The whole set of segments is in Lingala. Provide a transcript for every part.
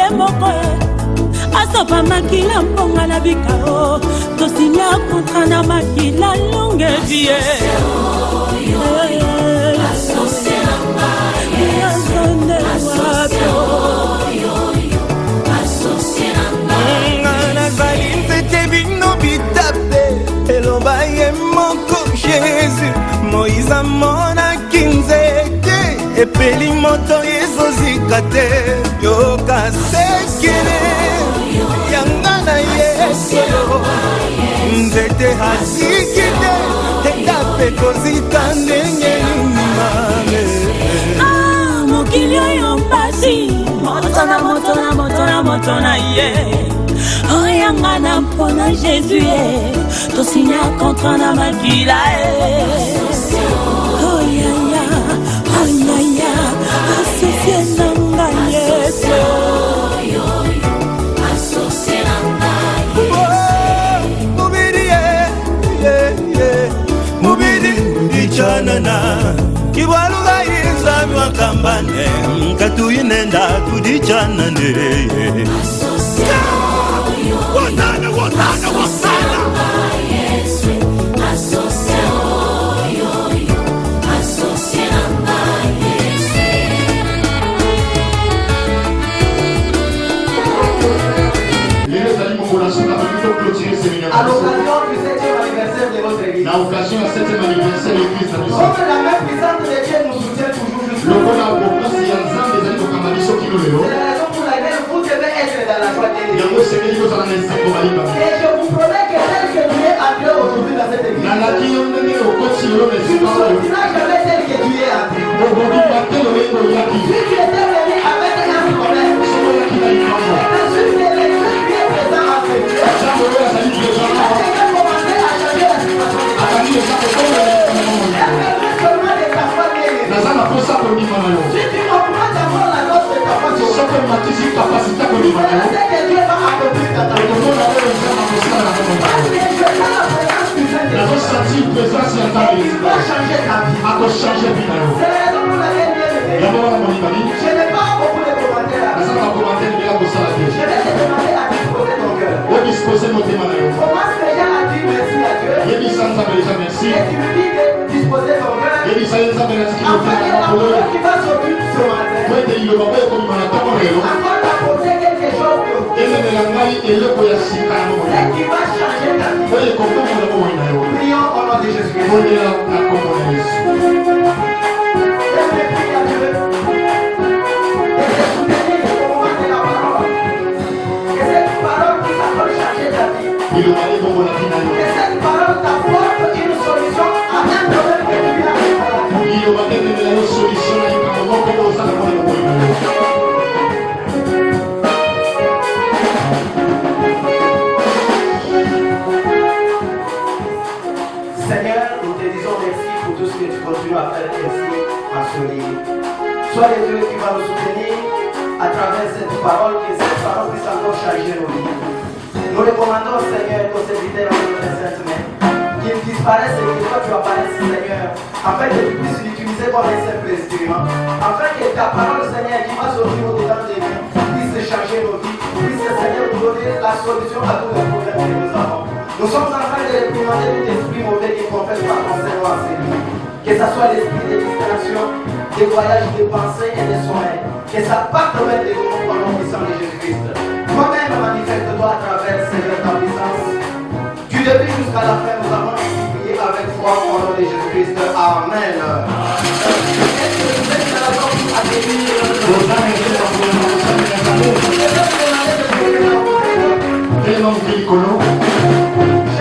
ye moko asopa makila mponga na bikao tosinya kontra na makila longue vie eloba ye moko Jésus Moïse mona kinzeke epeli moto ezozika te yoka sekele yanga na Yesu nzete hasiki te etape kozika ndenge nimame mokili oyo mpasi moto na ye oyanga na mpona Jésus ye tosinya kontra na makila oyaya asosie nanga Yesu mubiri ndichanana kibaluga yinzami wakambane katuyinenda tudichanane Wotana à l'occasion du 7e anniversaire de votre église. La occasion du 7e anniversaire de l'église. Comme la main puissante de Dieu nous soutient toujours jusqu'à c'est la raison pour laquelle vous devez être dans la joie de Dieu. Et je vous promets que tel que tu es entré aujourd'hui dans cette église, tu ne sortiras jamais tel que tu es entré. Si tu étais venu avec un problème, et que sur tes lectures, tu es présent en ce lieu, je n'ai pas beaucoup de commentaires. Je vais te demander à disposer ton cœur. Commence déjà à dire merci à Dieu. Et tu lui dis de disposer ton cœur. Afin que la parole qui va sortir ce matin encore t'apporter quelque chose de et qui va changer ta vie. Prions au nom de Jésus-Christ. Que cette parole t'apporte une solution à un problème que tu as. Seigneur, nous te disons merci pour tout ce que tu continues à faire ici à Soleil. Sois le Dieu qui va nous soutenir à travers cette parole, que cette parole puisse encore changer nos vies. Nous recommandons, Seigneur, ton serviteur en notre sainte main, qu'il disparaisse et que toi tu apparaisses, Seigneur, afin que tu puisses l'utiliser comme un simple instrument, afin que ta parole, Seigneur, qui va sortir au-dedans de nous, puisse changer nos vies, puisse, Seigneur, nous donner la solution à tous les problèmes que nous avons. Nous sommes en train de réprimander tout esprit mauvais qui confesse par concernant à ces vies. Que ce soit l'esprit de distraction, des voyages, des pensées et des sommeils. Que ça parte même de nous au nom puissant de Jésus-Christ. Toi-même manifeste-toi à travers, Seigneur, ta puissance. Du début jusqu'à la fin, nous avons prié avec foi au nom de Jésus-Christ. Amen. Est-ce que vous êtes d'accord pour accueillir je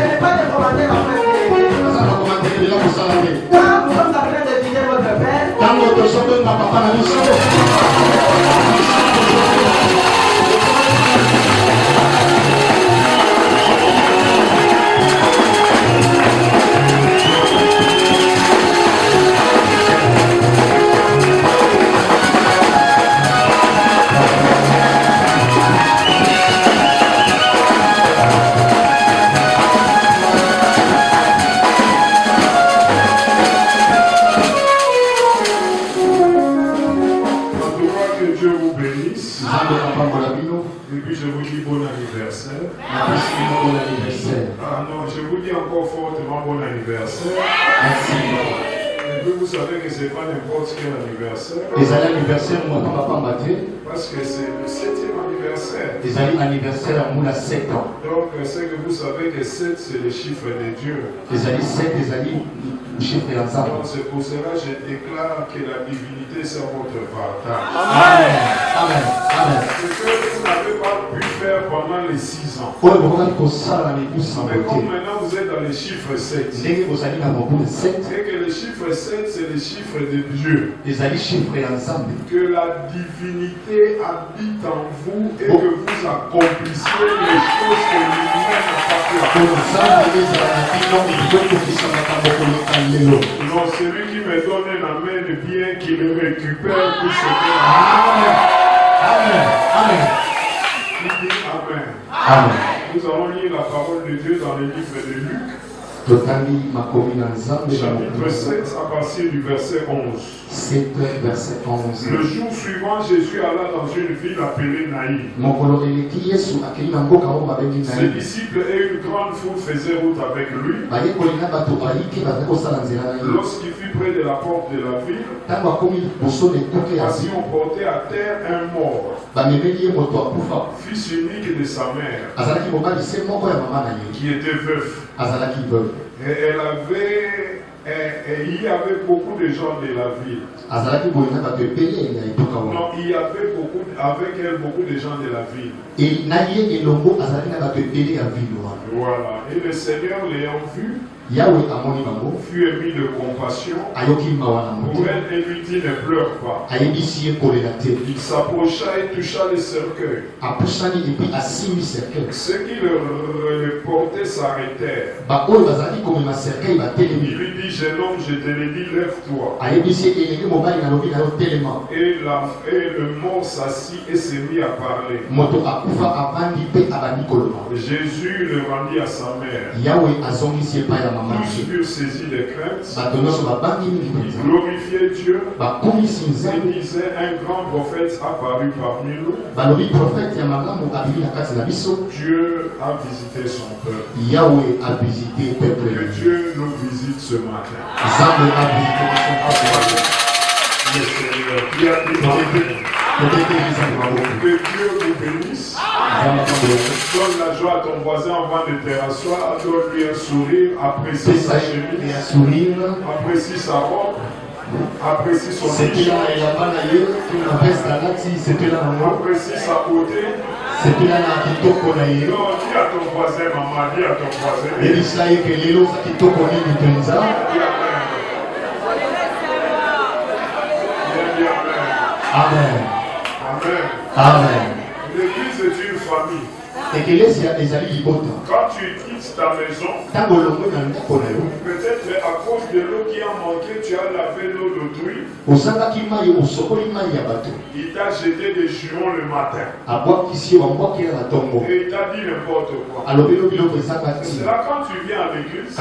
n'ai pas de commentaire en fait. Quand nous sommes en train de dîner votre Père, vous bénisse. Et puis je vous dis bon anniversaire. Ah non, je vous dis encore fortement bon anniversaire. Et puis vous savez que ce n'est pas n'importe quel anniversaire. Parce que c'est le 7e anniversaire. Donc c'est que vous savez que 7 c'est le chiffre de Dieu. Donc c'est pour cela que je déclare que la divinité c'est votre partage. Amen. Ce que vous n'avez pas pu faire pendant les 6 ans. Mais comme maintenant vous êtes dans les chiffres 7. Et que le chiffre 7 c'est le chiffre de Dieu. Que la divinité habite en vous et que vous accomplissiez les choses que lui-même n'a pas fait. Non, celui qui me donne un amen bien qu'il le récupère pour ce que il dit Amen. Nous allons lire la parole de Dieu dans le livre de Luc. Chapitre 7 à partir du verset 11. Le jour suivant, Jésus alla dans une ville appelée Naïm. Ses disciples et une grande foule faisaient route avec lui. Lorsqu'il fut près de la porte de la ville, voici on portait à terre un mort, fils unique de sa mère, qui était veuf. Et il y avait beaucoup de gens de la ville. Non, il y avait avec elle beaucoup de gens de la ville. Voilà. Et le Seigneur l'ayant vu, fut ému de compassion pour elle et lui dit ne pleure pas. Il s'approcha et toucha le cercueil. Ceux qui le portaient s'arrêtèrent. Il lui dit jeune homme, je te le dis, lève-toi. Et le mort s'assit et se mit à parler. Jésus le rendit à sa mère. Tous furent saisis de crainte. Ils glorifiaient Dieu et disaient un grand prophète apparu parmi nous. Dieu a visité son peuple. Que Dieu nous visite ce matin. Le Seigneur qui a dit que Dieu vous bénisse. Donne la joie à ton voisin avant de te rasseoir. Donne-lui un sourire. Apprécie sa chemise. Apprécie sa robe. Apprécie son t-shirt. Apprécie sa beauté. Non, dis à ton voisin, maman, dis à ton voisin. Amen. L'église est une famille. Quand tu quittes ta maison, peut-être à cause de l'eau qui a manqué, tu as lavé l'eau d'autrui. Il t'a jeté des jurons le matin. Et il t'a dit n'importe quoi. C'est là quand tu viens à l'église, tu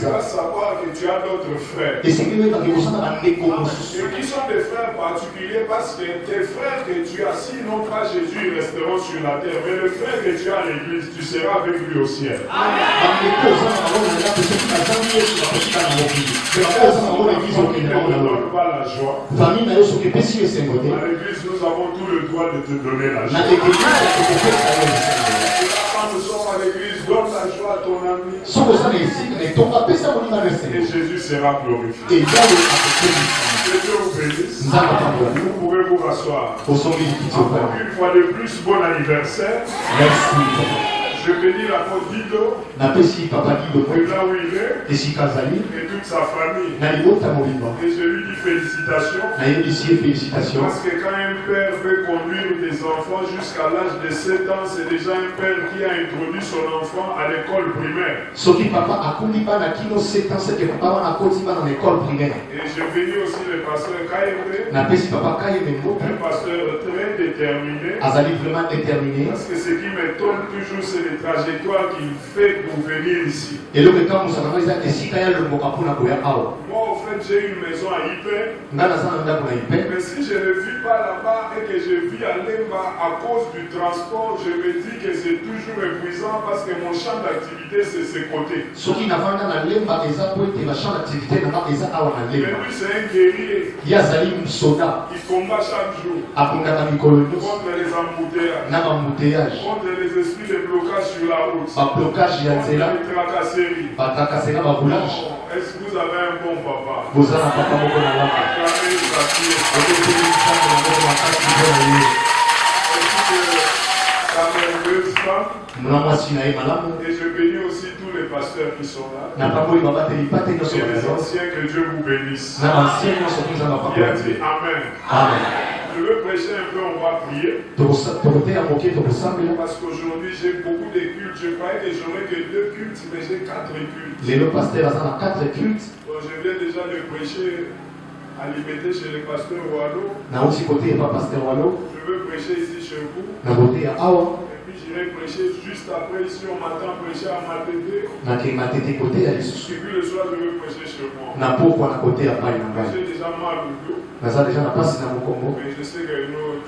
vas savoir que tu as d'autres frères. Et qui sont des frères particuliers parce que tes frères que tu as, s'ils n'ont pas Jésus, ils resteront sur la terre. Mais le frère que tu as à l'église, tu seras avec lui au ciel. Ne donne pas la joie. À l'église, nous avons tout le droit de te donner la joie. Quand nous sommes à l'église, donne la joie à ton ami. Et Jésus sera glorifié. Que Dieu vous bénisse. Vous pouvez vous rasseoir. Une fois de plus, bon anniversaire. Je bénis l'apôtre Guido, de là où il est, et toute sa famille. Et je lui dis félicitations. Parce que quand un père veut conduire des enfants jusqu'à l'âge de 7 ans, c'est déjà un père qui a introduit son enfant à l'école primaire. Et je bénis aussi le pasteur Kaïmé, un pasteur très déterminé. Parce que ce qui m'étonne toujours, c'est les trajectoires qu'il fait pour venir ici. Moi, au fait, j'ai une maison à Ypres. Nga nazala ndako na Ypres. Mais si je ne vis pas là-bas et que je vis à Lemba à cause du transport, je me dis que c'est toujours épuisant parce que mon champ d'activité c'est ce côté. Soki navanda na Lemba eza po ete ba champ d'activité na nga eza awa na Mais Lemba. lui c'est un guerrier. Ye azali soda Il combat chaque jour akongaka mikolo nyonso contre les embouteillages, na bambuteyage contre les esprits de blocage sur la route, bablocage ya contre nzela les tracasseries. batrakaseka baboulage. Oh, est-ce que vous avez un bon papa? Boza na papa moko na lama Acclamez sa fille. okoteli ntango na moko makasi mpo na ye Sa merveilleuse femme. mwana mwasi na ye malamu Et je bénis aussi tous les pasteurs qui sont là. na pamboli babateli pate nyonso Et les bazali anciens, que Dieu vous bénisse. na bansien nyonso mpo nzambe Qui a apapoli. dit Amen. Amen. Je veux prêcher un peu, on va prier. tokoteya moke tokosambela Parce qu'aujourd'hui, j'ai beaucoup de cultes. Je croyais que j'aurais que 2 cultes, mais j'ai 4 cultes. lelo paster aza na 4 cultes Bon, je viens déjà de prêcher à Liberté chez le pasteur Walo. nauti koteya pa paster walo Je veux prêcher ici chez vous. na koteya awa Et puis j'irai prêcher juste après. Ici, on m'attend prêcher à Matete. nakema tete koteya Et lisusu puis le soir, je vais prêcher chez moi. na pokwa na koteya pai na ngai J'ai déjà mal au dos. naza deja na pasi na mokongo Mais je sais que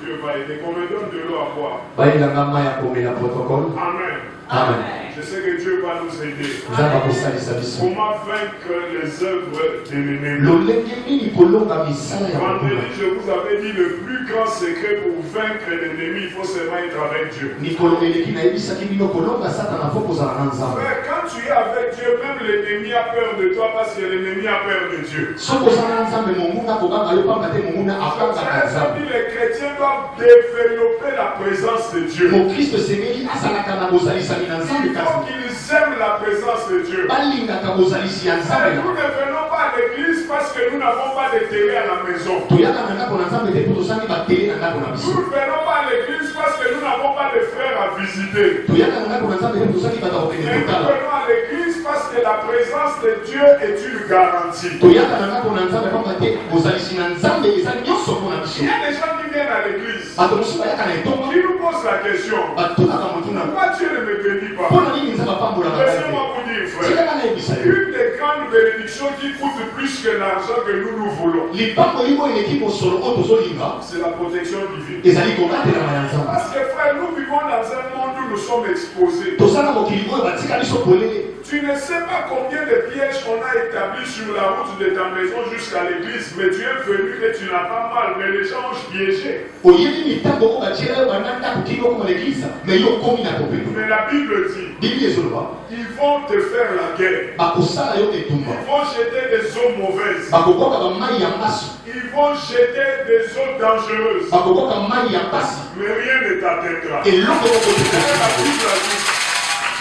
Dieu va aider. Qu'on me donne de l'eau à boire. bayelanga mai ya komela protocole. Amen. Amen. Je sais que Dieu va nous aider. nzambe akosalisa biso Comment vaincre les œuvres de l'ennemi? lolenge nini kolonga misala ya Vendredi, mokolo je vous avais dit le plus grand secret pour vaincre l'ennemi, il faut seulement être avec Dieu. mikolo eleki nayebisaki bino kolonga satana fo kozala na nzambe Frère, quand tu es avec Dieu, même l'ennemi a peur de toi parce que l'ennemi a peur de Dieu. soki oza na nzambe monguna kobanga yo pamba te monguna afangaka nzambe Les chrétiens doivent développer la présence de Dieu. mokristo esengeli azalaka na bozalisami na nzambe Il faut kasi qu'ils aiment la présence de Dieu. balingaka bozalisi ya nzambe Et nous ne venons pas à l'église parce que nous n'avons pas de télé à la maison. toyaka na ndako na nzambe te po tosali batele na ndako na Nous biso ne venons pas à l'église parce que nous n'avons pas de frères à visiter. toyaka na ndako na nzambe te po tosali bato kokende Mais nous kotala venons à l'église parce que la présence de Dieu est une garantie. toyaka na ndako na nzambe pamba te bozalisi na nzambe eza nyonso mpona biso Il y a des gens qui viennent à l'église bato mosusu bayaka na etongo qui nous posent la question. batolaka motuna Pourquoi Dieu ne me bénit pas? mpona nini nzambe apambolaka ngai te Laissez-moi vous dire, frère. tikaka nayebisa yo Une des grandes bénédictions qui coûte plus que l'argent que nous voulons, lipango liko eleki mosolo oyo tozolinga c'est la protection divine. ezali kobatelama ya nzambe Parce que frère, nous vivons dans un monde où nous sommes exposés. toza na mokili oyo batika biso polele Tu ne sais pas combien de pièges on a établis sur la route de ta maison jusqu'à l'église, mais tu es venu et tu n'as pas mal, mais les gens ont piégé. oyebi mitango oyo batiela yo banda ndako kino okoma leglise me yo okomi na kopeno Mais la Bible dit, biblia ezoloba ils vont te faire la guerre. bakosala yo etumba Ils vont jeter des eaux mauvaises. bakokoka bamai ya maso Ils vont jeter des eaux dangereuses. bakokoka mai ya mpasi Mais rien ne t'atteindra. eloko moko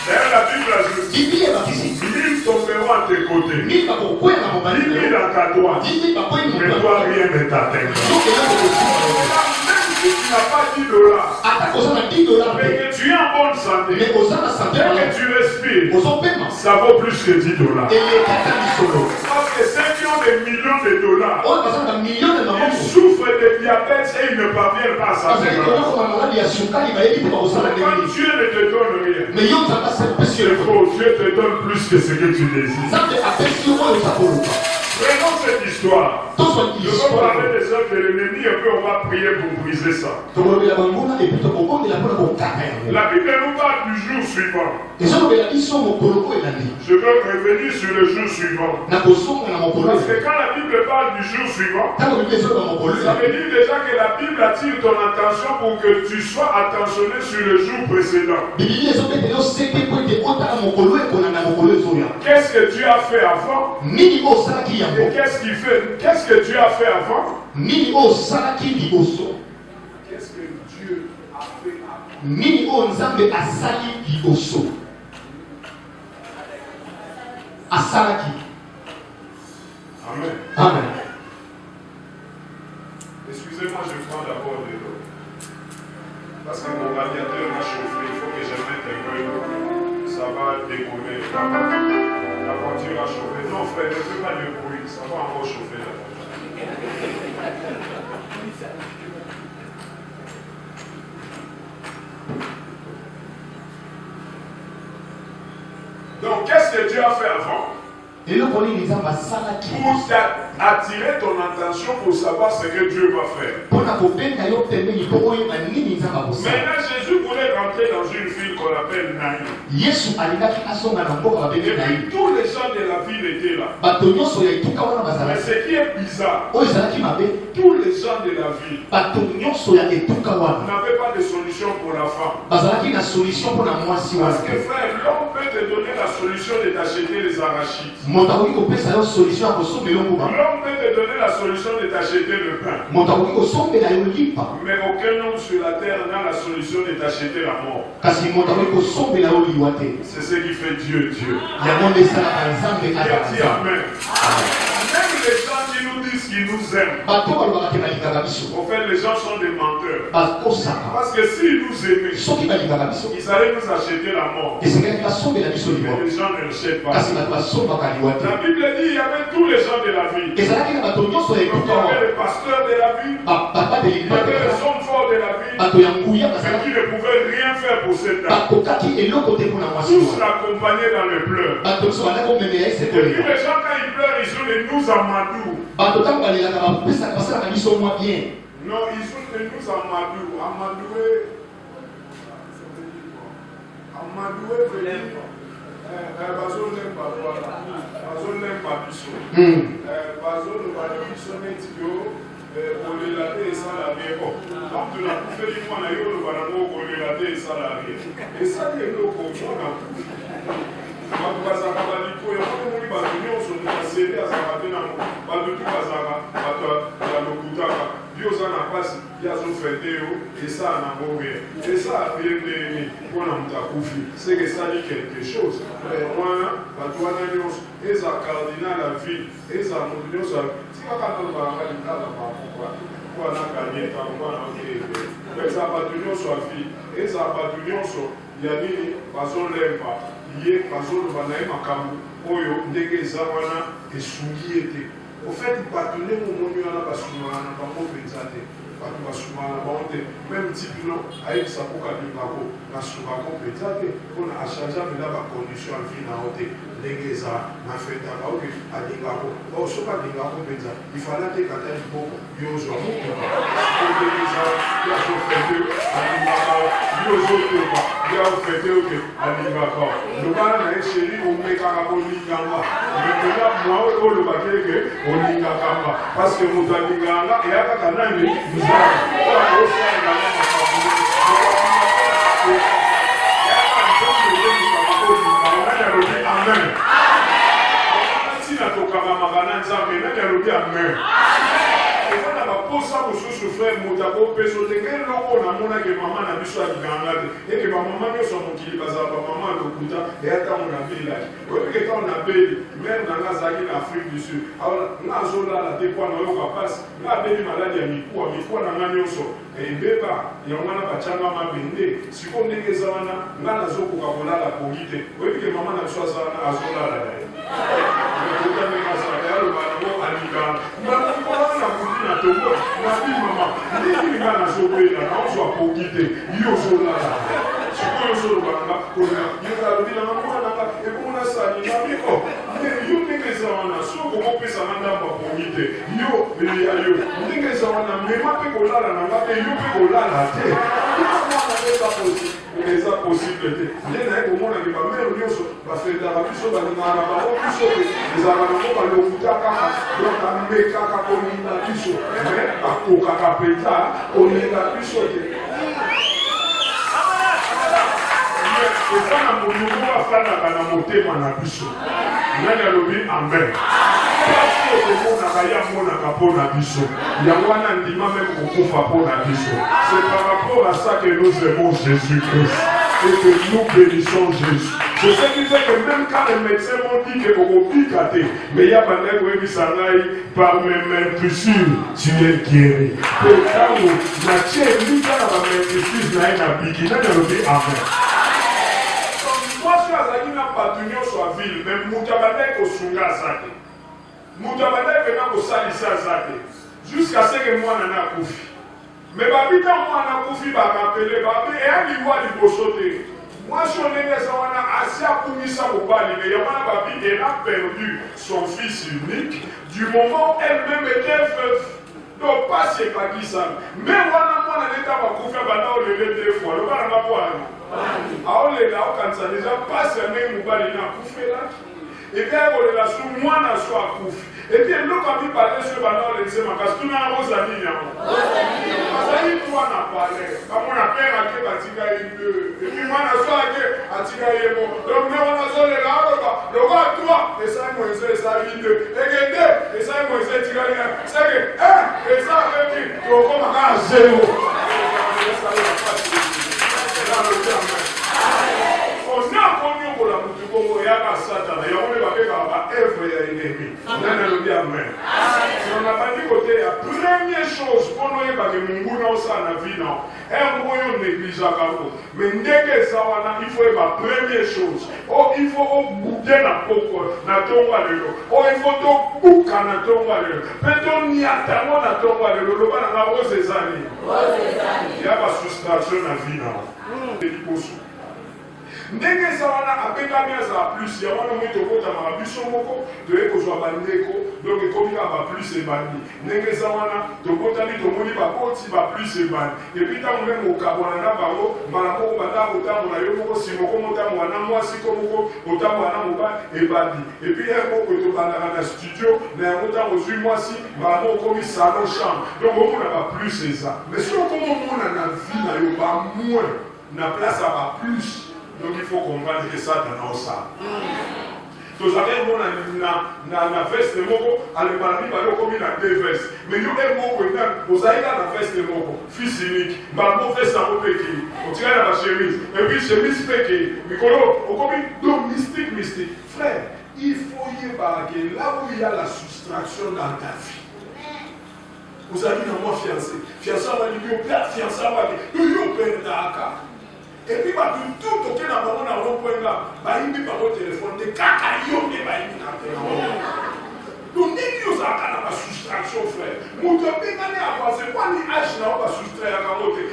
D'ailleurs, la Bible ajoute, biblia ebakisi 1000 tomberont à tes côtés, mini bakokwea na mobali 10 na 000 yo à ta droite, 10 000 bakwei mais mobali toi, rien ne t'atteindra. soki eloko kosimba yo Même si tu n'as pas 10 dollars, atako oza na 10 dollars mais te que tu es en bonne santé, me oza na sante et que malamu tu respires, ozopema ça vaut plus que 10 dollars. elekaka lisolo Parce que ceux qui ont des millions de dollars, oyo baza na million na ils maboko souffrent de diabète et ils ne parviennent pas à bazali s'en koloko na maladi ya sukali bayebi te bakosala ndenge Quand nini Dieu ne te donne rien, me yo nzambe asepesi yo c'est eloko faux. Dieu te donne plus que ce que tu désires. nzambe apesi yo oyo oza koluka Prenons cette histoire. tozwa Je veux histoire parler des œuvres de l'ennemi et puis on va prier pour briser ça. tokolobela banguna epi tokobondela mpona kokata yango La Bible nous parle du jour suivant. ezolobela biso mokolo oyo elandi Je veux revenir sur le jour suivant. na kozonga na mokolo Parce que oyo quand la Bible parle du jour suivant, ntango bible ezoloba mokolo ça veut oyo dire déjà que la Bible attire ton attention pour que tu sois attentionné sur le jour précédent. bibilia ezobetela osete po ete otala mokolo ekona na mokolo ezoya Qu'est-ce que tu as fait avant nini oyo osalaki et yango qu'est-ce que tu as fait avant? nini oyo osalaki liboso Qu'est-ce que Dieu a fait avant? nini oyo nzambe asali liboso asalaki Amen. amen Excusez-moi, je prends d'abord de l'eau. Parce que mon radiateur m'a chauffé, il faut que je mette un peu d'eau. Ça va décoller. La voiture a chauffé. Non, frère, ne fais pas de bruit. Ça va encore chauffer la voiture. Donc, qu'est-ce que Dieu a fait avant? pour attirer ton attention pour savoir ce que Dieu va faire. Maintenant, Jésus voulait rentrer dans une ville qu'on appelle Naïm. Et puis tous les gens de la ville étaient là. Mais ce qui est bizarre, tous les gens de la ville n'avaient pas de solution pour la femme. Parce que frère, l'homme peut te donner la solution de t'acheter les arachides. L'homme peut te donner la solution de t'acheter le pain. Mais aucun homme sur la terre n'a la solution de t'acheter la mort. C'est ce qui fait Dieu, Dieu. Il y a dit Amen. Même les gens qui nous disent qu'ils nous aiment, en fait, les gens sont des menteurs. Parce que s'ils nous aimaient, ils allaient nous acheter la mort. Mais les gens ne l'achètent pas. La Bible dit qu'il y avait tous les gens de la ville. Il y avait les pasteurs de la ville, il y avait les hommes forts de la ville, mais qui ne pouvaient rien faire pour cette âme. Tous l'accompagnaient dans les pleurs. Et puis les gens, quand ils pleurent, ils ont les nous amadou. Non, ils ont les nous amadou. Amadoué veut dire bazol n'aime pas voilà. Bazol n'aime pas biso. Bazol ne va pas biso netio. Pour les latter et ça la vie. Bon, donc tu l'as fait une fois, on va pour les latter et ça la vie. Et ça, c'est le comprendre. C'est que ça dit quelque chose. Lié par zone banaï makamu oyo ndege zawana esungiete au fait batune mo monyo na basumana ba mo penzate batu basumana ba onte même type non avec sa poka bingako na suba ko penzate on a changé mais là ba condition en vie na hote ndege za na feta ba oke adingako o soka dingako penza il fallait te kata boko yozo mo ndege za ya so fete adingako yozo ko ya fete oke adingako le bana na chéri on met kakako lingamba mais là moi o le bakeke on lingamba parce que nous adinganga et aka kanani nous a amen. Si la tokaba magana nzambe na yalobi amen. On a posé pour souffrir motabo peso de quel loco na mona que maman na biso aganga et que maman yo so mokili baza ba maman lokuta et ata mon village. Oui que quand on a béni même dans la zaki en Afrique du Sud. Alors na zola la te kwa na yo passe na béni maladie ya mikwa na ngani so et beba ya ngana bachanga mabende siko ndenge zana ngana zoko ka kolala pongite. Oui que maman na biso zana azola la dai. Lokuta me kasa ya lo ba no aliga. Na ko na na togo na bi mama ni ngana zobela na ozo pongite yo zola la. Siko yo zola banga ko na yo ka lo bi na mama na ka e ko na sa ni na bi ko. Yo ndenge zana soko ko pesa manda ba pongite. Yo bele ya yo ndenge zana me ma pe ko lala na ngape yo pe ko lala te. Les possibilités. Il y a un moment où la mère va faire de la biso, va nous avoir la biso, les avantages va le foutre à caca, donc à me caca pour la biso, mais à coca capeta, on est la biso. Et ça, on va faire la montée dans la biso. Il y a le bien amen. C'est par rapport à ça que nous aimons Jésus-Christ et que nous bénissons Jésus. C'est ce qui fait que même quand les médecins m'ont dit que vous piquez, mais il y a pas de sanaï par mes mains puissantes, tu es guéri. Et quand vous n'avez mis dans la main puissante, vous n'avez piqué, vous n'avez dit amen. Moi, je suis à la patunion sur la ville, mais Moutabanek au Sunga Zate. Moutabanek venant au Salissa Zate. Jusqu'à ce que moi, n'en a koufi. Mais babita moi, n'en a koufi, bah, rappelé, bah, et un niveau du Bosoté. Moi, je suis assez à Mobali, mais elle a perdu son fils unique du moment où elle-même était veuve. Donc, pas si elle pas dit ça. Mais moi, on l'état va couper pendant les 2 fois. Le bar n'a pas. Alors, les là, quand ça déjà passe, même Mobali n'a coupé là. Et bien, on est sous moi, on a soit coupé. Et puis, l'autre a mis parler sur pendant les semaines, parce que tout le monde a Rosalie. Parce que toi, on a parlé. Mon père a été Batika et puis, moi, on a soit été Batika et moi. Donc, nous, on a soit les là, le roi, toi, et ça, moi, c'est ça, et que 2, et ça, moi, c'est Tika et c'est que 1, et ça, et puis, tu vas comme à 0. On a connu pour la Moutoukoko et à Satan, et on va faire la œuvre et l'ennemi. On a le bien même. Si on n'a pas dit côté, la première chose pour nous, c'est que nous avons ça dans la vie. Un moyen négligeable. Mais dès que ça va, il faut la première chose. Oh, il faut bouger la coco, na tomba de l'eau. Oh, il faut tout bouca na tomba de l'eau. Peut-on n'y attendre na tomba de l'eau. Le bas dans la rose des années. Il y a pas soustraction dans la vie. Ndenge sawana apeka miaza plus ya wana mwito kota mabiso moko to ekozwa bandeko donc ekomika ba plus ebandi ndenge sawana to kota ni to moni ba koti ba plus ebandi et puis tant même okabona na bango malako bata kotambo na yo moko simoko motambo na mwasi ko moko otambo na moba ebandi et puis eko ko to banda na studio na motambo zui mwasi malako komi salon chambre donc on a ba plus ça mais si on commence na vie na yo ba moins na place à ba plus. Donc il faut comprendre que ça dans ça. Vous savez, on a la veste de Moko, à l'épargne, comme il a 2 vestes. Mais nous, vous avez la veste de Moko, fils unique, Mambo veste en péqué, on tire la chemise, et puis chemise péqué, Mikolo, on comme mystique. Frère, il faut y barguer là où il y a la soustraction dans ta vie. Vous avez dit, moi fiancé, on va dire, fiancé, on va dire, et puis, tout toqué dans le monde, on va dire, par votre téléphone, des cacaillons, des baïs, donc, nous avons la soustraction, frère. Nous devons avancer. Quand nous avons la soustraction,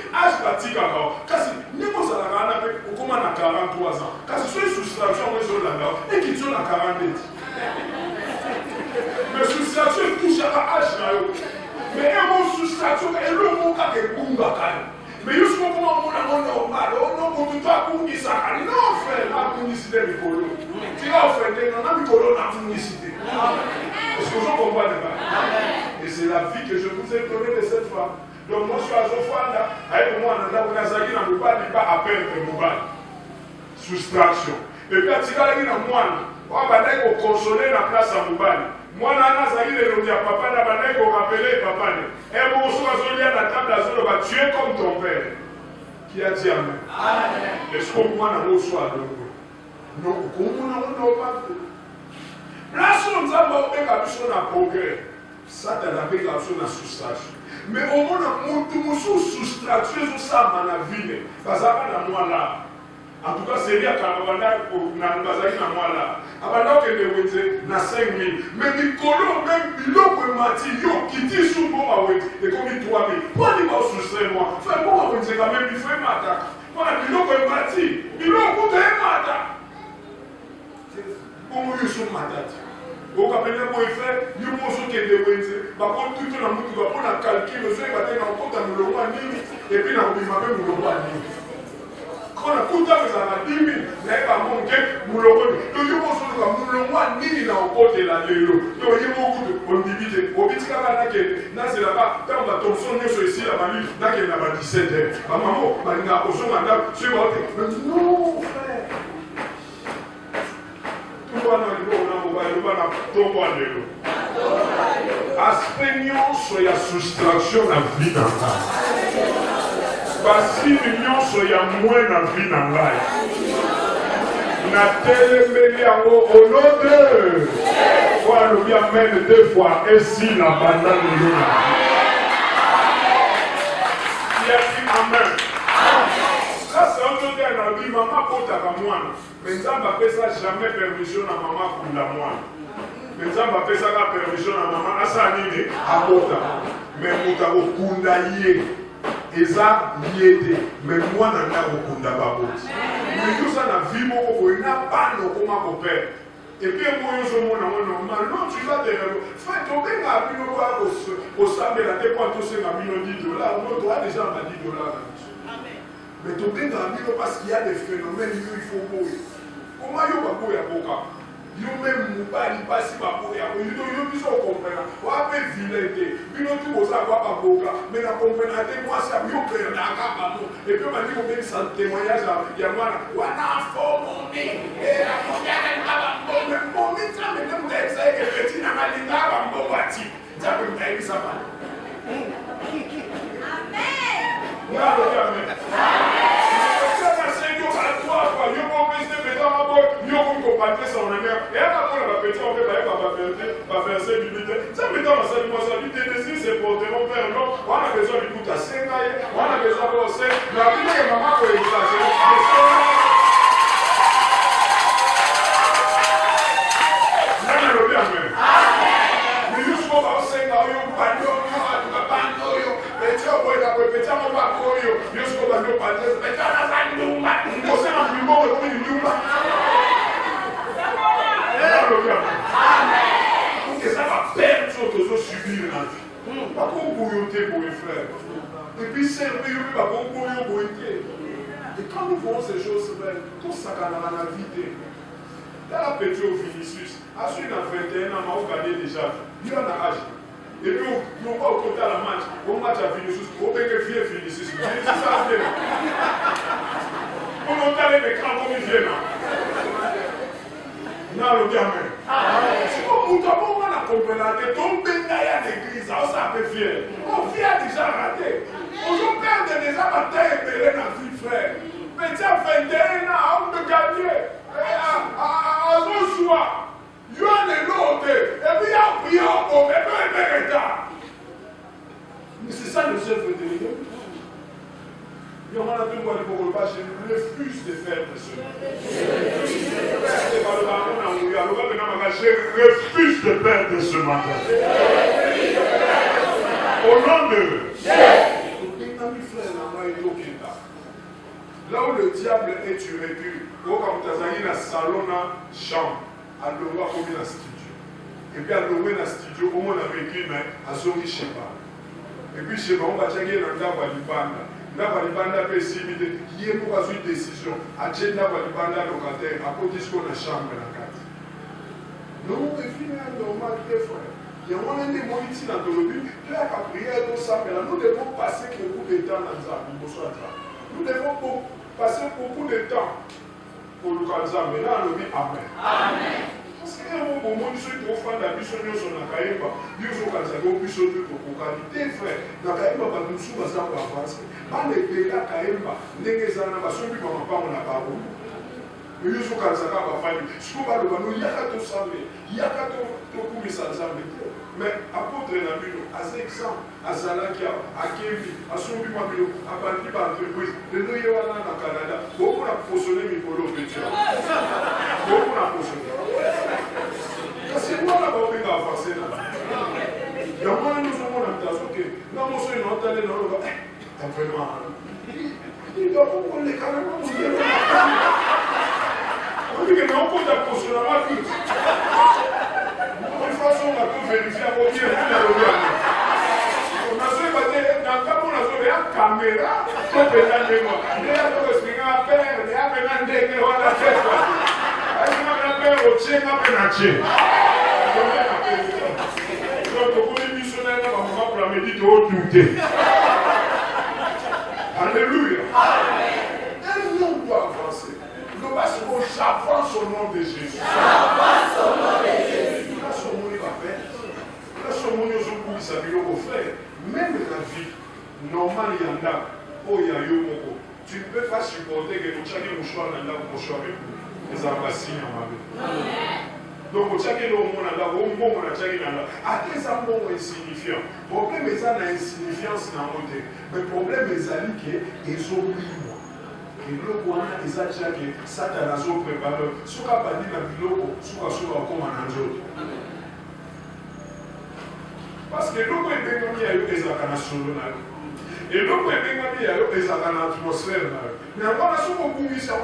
âge pratique encore. Car si nous avons comment on a 43 ans, car si c'est une soustraction, on est là, et qui sont à 40 ans. Mais soustraction touche à âge. Mais une soustraction, elle est le mot qui est boumba. Mais je suis comment on a normal, on ne peut pas pour ça. Non, frère, la publicité est Mikolo. Tu vas faire des gens, Mikolo, la publicité. Est-ce que vous comprenez pas? Et c'est la vie que je vous ai donnée de cette femme. Donc, moi, je suis à Zofanda, avec moi, on a Zagi dans le bas, il va à peine de Mobile. Soustraction. Et puis, tu vas aller dans moi, on va aller consoler la place à Mobile. Moi, Zagi, le dit à papa, on va aller rappeler papa. Et bon, on va la table à Zolo, tu es comme ton père. Qui a dit Amen. Est-ce qu'on voit dans le soir de nous? Non, comment on n'a pas fait? Là, si on a un progrès, ça t'a fait la soustraction. Mais au moins, on a soustraction sur ça dans la vie. Parce que dans moi là. En tout cas, c'est bien quand on a bazaki na moi là. Abanda que de wete na 5 000. Mais Nicolo même biloko mati yo kiti sous bon ba wete et comme 3 000. Pourquoi il va soustraire moi? Fait bon on c'est quand même il fait mata. Voilà biloko mati. Biloko te mata. Comment ils sont mata? Au capitaine pour faire, nous pensons que de wete. Par contre tout na mutu ba pona calculer le fait bater na compte na le roi nini et puis na obima même le roi nini. Quand on a tout à fait 10 000, mais pas mon quai, nous le remet. Nous le moins ni dans le côté de la vélo. Donc il y a beaucoup de condivité. Au petit camarade, c'est là-bas, quand on va tomber sur nous ici, la value, là qu'il y a 17 heures. Maman, il y a au son madame, sur votre. Non, frère. Tout le monde a un vélo. Aspeignons sur la soustraction de la vie dans la parce que nous sommes moins dans la vie dans la vie. Au nom de fois nous amène 2 fois ainsi la banane de l'eau. Il a dit Amen. Ça c'est un autre dans la vie, maman porte à moi. Mais ça ne va pas ça jamais permission à maman pour la moine. Mais ça ne va pas ça la permission à maman. À ça, à porte. Mais pour ta au kundaïe. eza lié mais moi nanda okunda baboti mais tout ça na vie moko boye na bano koma kopere et puis moi je mona normal non tu vas te fait tomber na bino kwa kosambela te kwa to senga bino $10 non toi déjà ma $10 amen mais tomber na bino parce qu'il y a des phénomènes il faut boye comment yo ba boya boka yo même mobali pasi ba boya yo biso comprendre wa pe vilete bino tu boza kwa ba boka mais na comprendre te moi ça yo perdre aka ba et puis ba dit même sans témoignage ya mwana wana fomoni et la mondiale na ba boka momi ça mais même des ça que petit na malinga ba boka ti ça peut me ça pas amen et puis c'est et quand nous voyons ces choses belles, tout ça dans la vie, dans la petite au Vinicius, à celui dans 21 ans, on a gagné déjà, il y a un âge. Et puis on va au côté à la match, on match à Vinicius, on peut que vieux Vinicius. On a les écrans comme ils viennent. Non, le gamin. Si on a compris, tomber dans l'église, on s'est fier. On vient déjà raté. On perd déjà bataille et dans la vie, frère. Mais tu as 21 ans, on peut gagner. À son choix. Il y a des notes. Et puis il y a un prière pour me faire. Mais c'est ça le chef de l'Église. Il y a un peu de pas chez nous, le refuse de faire de ce je refuse de perdre ce matin. Au nom de là où le diable est tué, au Kamutazani, na salon, na chambre, à l'eau, comme dans studio. Et puis à l'eau, dans studio, comme on a vécu, mais à Zoki Sheba. Et puis chez moi, on va checker dans le cas de l'Ibanda. Ndaba libanda pe simide yé pour une décision a tché ndaba libanda locataire à côté de la chambre la carte non mais finalement normal des frères il y a un des moïtis dans le but tu as qu'à prière tout ça mais là nous devons passer beaucoup de temps dans ça nous devons passer beaucoup de temps pour le cancer mais là on dit amen amen parce que au moment où ceux qui ont fait la mission nous sont à Kaïba nous sommes cancer au plus au plus pour qualité frère dans Kaïba nous sommes à avancer les pays à Kaïba les gens n'ont pas suivi comme pas on a pas beaucoup mais nous sommes cancer à la famille ce qu'on va le voir nous il y a qu'à tout savoir il y a qu'à tout couper ça mais apôtre Nabino à cet exemple à Zalakia à Kevin à Sobi Mabilo à Bandi entreprise de nous y aller dans Canada beaucoup n'a positionné Mikolo Pétia beaucoup n'a positionné c'est moi là bas on va avancer là il y a moi nous sommes en train de non moi je suis en train de non vraiment il doit beaucoup les Canadiens on dit que non pour ta positionnement tout de façon on va tout vérifier à votre dire on a joué dans le cas où on a joué la caméra pour pénal de moi il y a tout ce qu'il y a à faire il y a pénal de moi la tête il y a pénal au tien à pénal donc pour les missionnaires on va pour la méditer au douter alléluia et nous doit avancer nous parce qu'on j'avance au nom de Jésus j'avance au nom de Jésus là son nom va faire là son nom nous pour sa vie au frère même la vie normale il y en a oh il y a eu moko tu ne peux pas supporter que tu chacun mouchoir dans la mouchoir avec les ambassades en mabe donc chacun le monde là au moment on a chacun là à quel moment insignifiant problème est ça la insignifiance dans mon côté mais problème est ali que ils oublient et le wana ezacha que Satan a zo préparé soka bandi na biloko soka comme en nzoto parce que loko ebenomi ya yo ezaka na solo na Et l'autre, il y a l'atmosphère. Mais avant,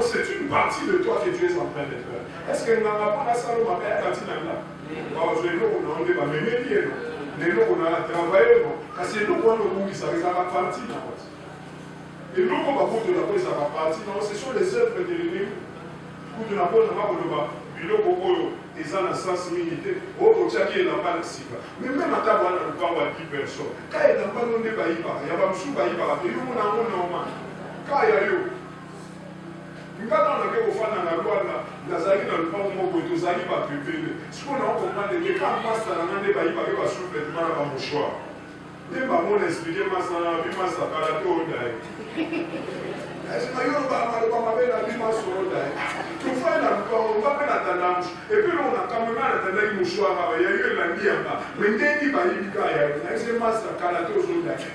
c'est une partie de toi que tu es en train de faire. Est-ce que nous n'avons pas la salle où on a partie là? Alors, je vais on a même bien. Les gens on a travaillé. Parce que nous, on a ça va partir. Et nous, on va foutre la ça va partir. Ce sont les œuvres de l'ennemi. Pour de la bonne, on va voir le ils ont la sensibilité. Oh, tu as qui est là bas mais même à ta voix, on ne parle pas de personne. Quand il n'a pas donné baï par, il y a pas de sous baï par, il y a un normal. Quand il y a eu, nous avons un fan dans la loi là, la zali dans le pas où on peut zali pas privé. Ce qu'on a compris, c'est que quand passe dans la baï par, il va souffler tout le monde à choix. Il m'a expliqué, ma ça, il m'a ça, par la tour d'ailleurs. Et puis on va faire la et puis on a quand même attendu le mouchoir, il y a eu la vie là. Mais dès qu'il va y aller, c'est ma ça, quand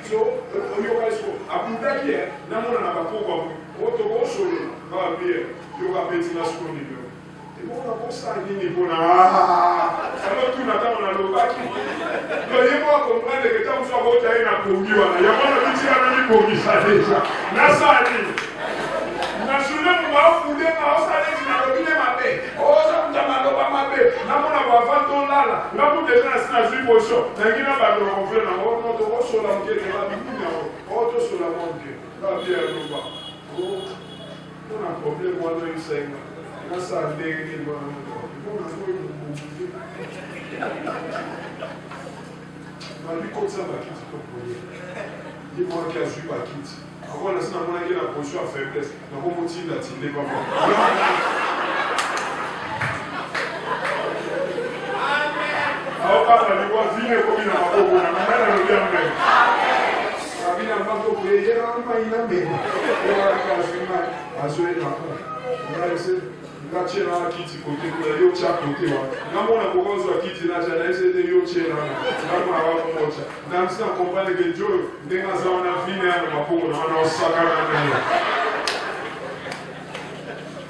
so on y va sur à Bouddha hier, n'a mon n'a pas pourquoi auto solo va bien, il y aura petit la scope niveau. Et bon on a pour ça niveau là. Alors tout n'attend on a le bac. Donc il faut comprendre que tant que ça va être un produit là, il y a pas de petit ami pour qui ça déjà. Là ça dit. National va fouler ma osale na robine mabe. Oza mtamalo ba mabe. Na mona ba vanto lala. Na pour déjà na sina position. Na ngina ba ko confler na o no to so la mke na bikuna o to so la monke. Ba bien roba. O on a problème moi dans une scène. Na sa ndenge ni ba no. On a fait ma lui comme ça ba kiti ko problème. Il moi qui a joué ba kiti. Avant, on a la position à faiblesse. Donc, on continue d'attirer comme ça. Alors, on va voir venir comme il a pas beaucoup. On a le bien même. On a pas beaucoup. Il y a un peu de même. On a la chela kiti côté kwa yo cha côté wa ngamona kugonzo kiti na cha na ese de yo chela ngamona wa kumocha na msina kompane ke jo ndenga za wana vina na mapungo na wana osaka na nani.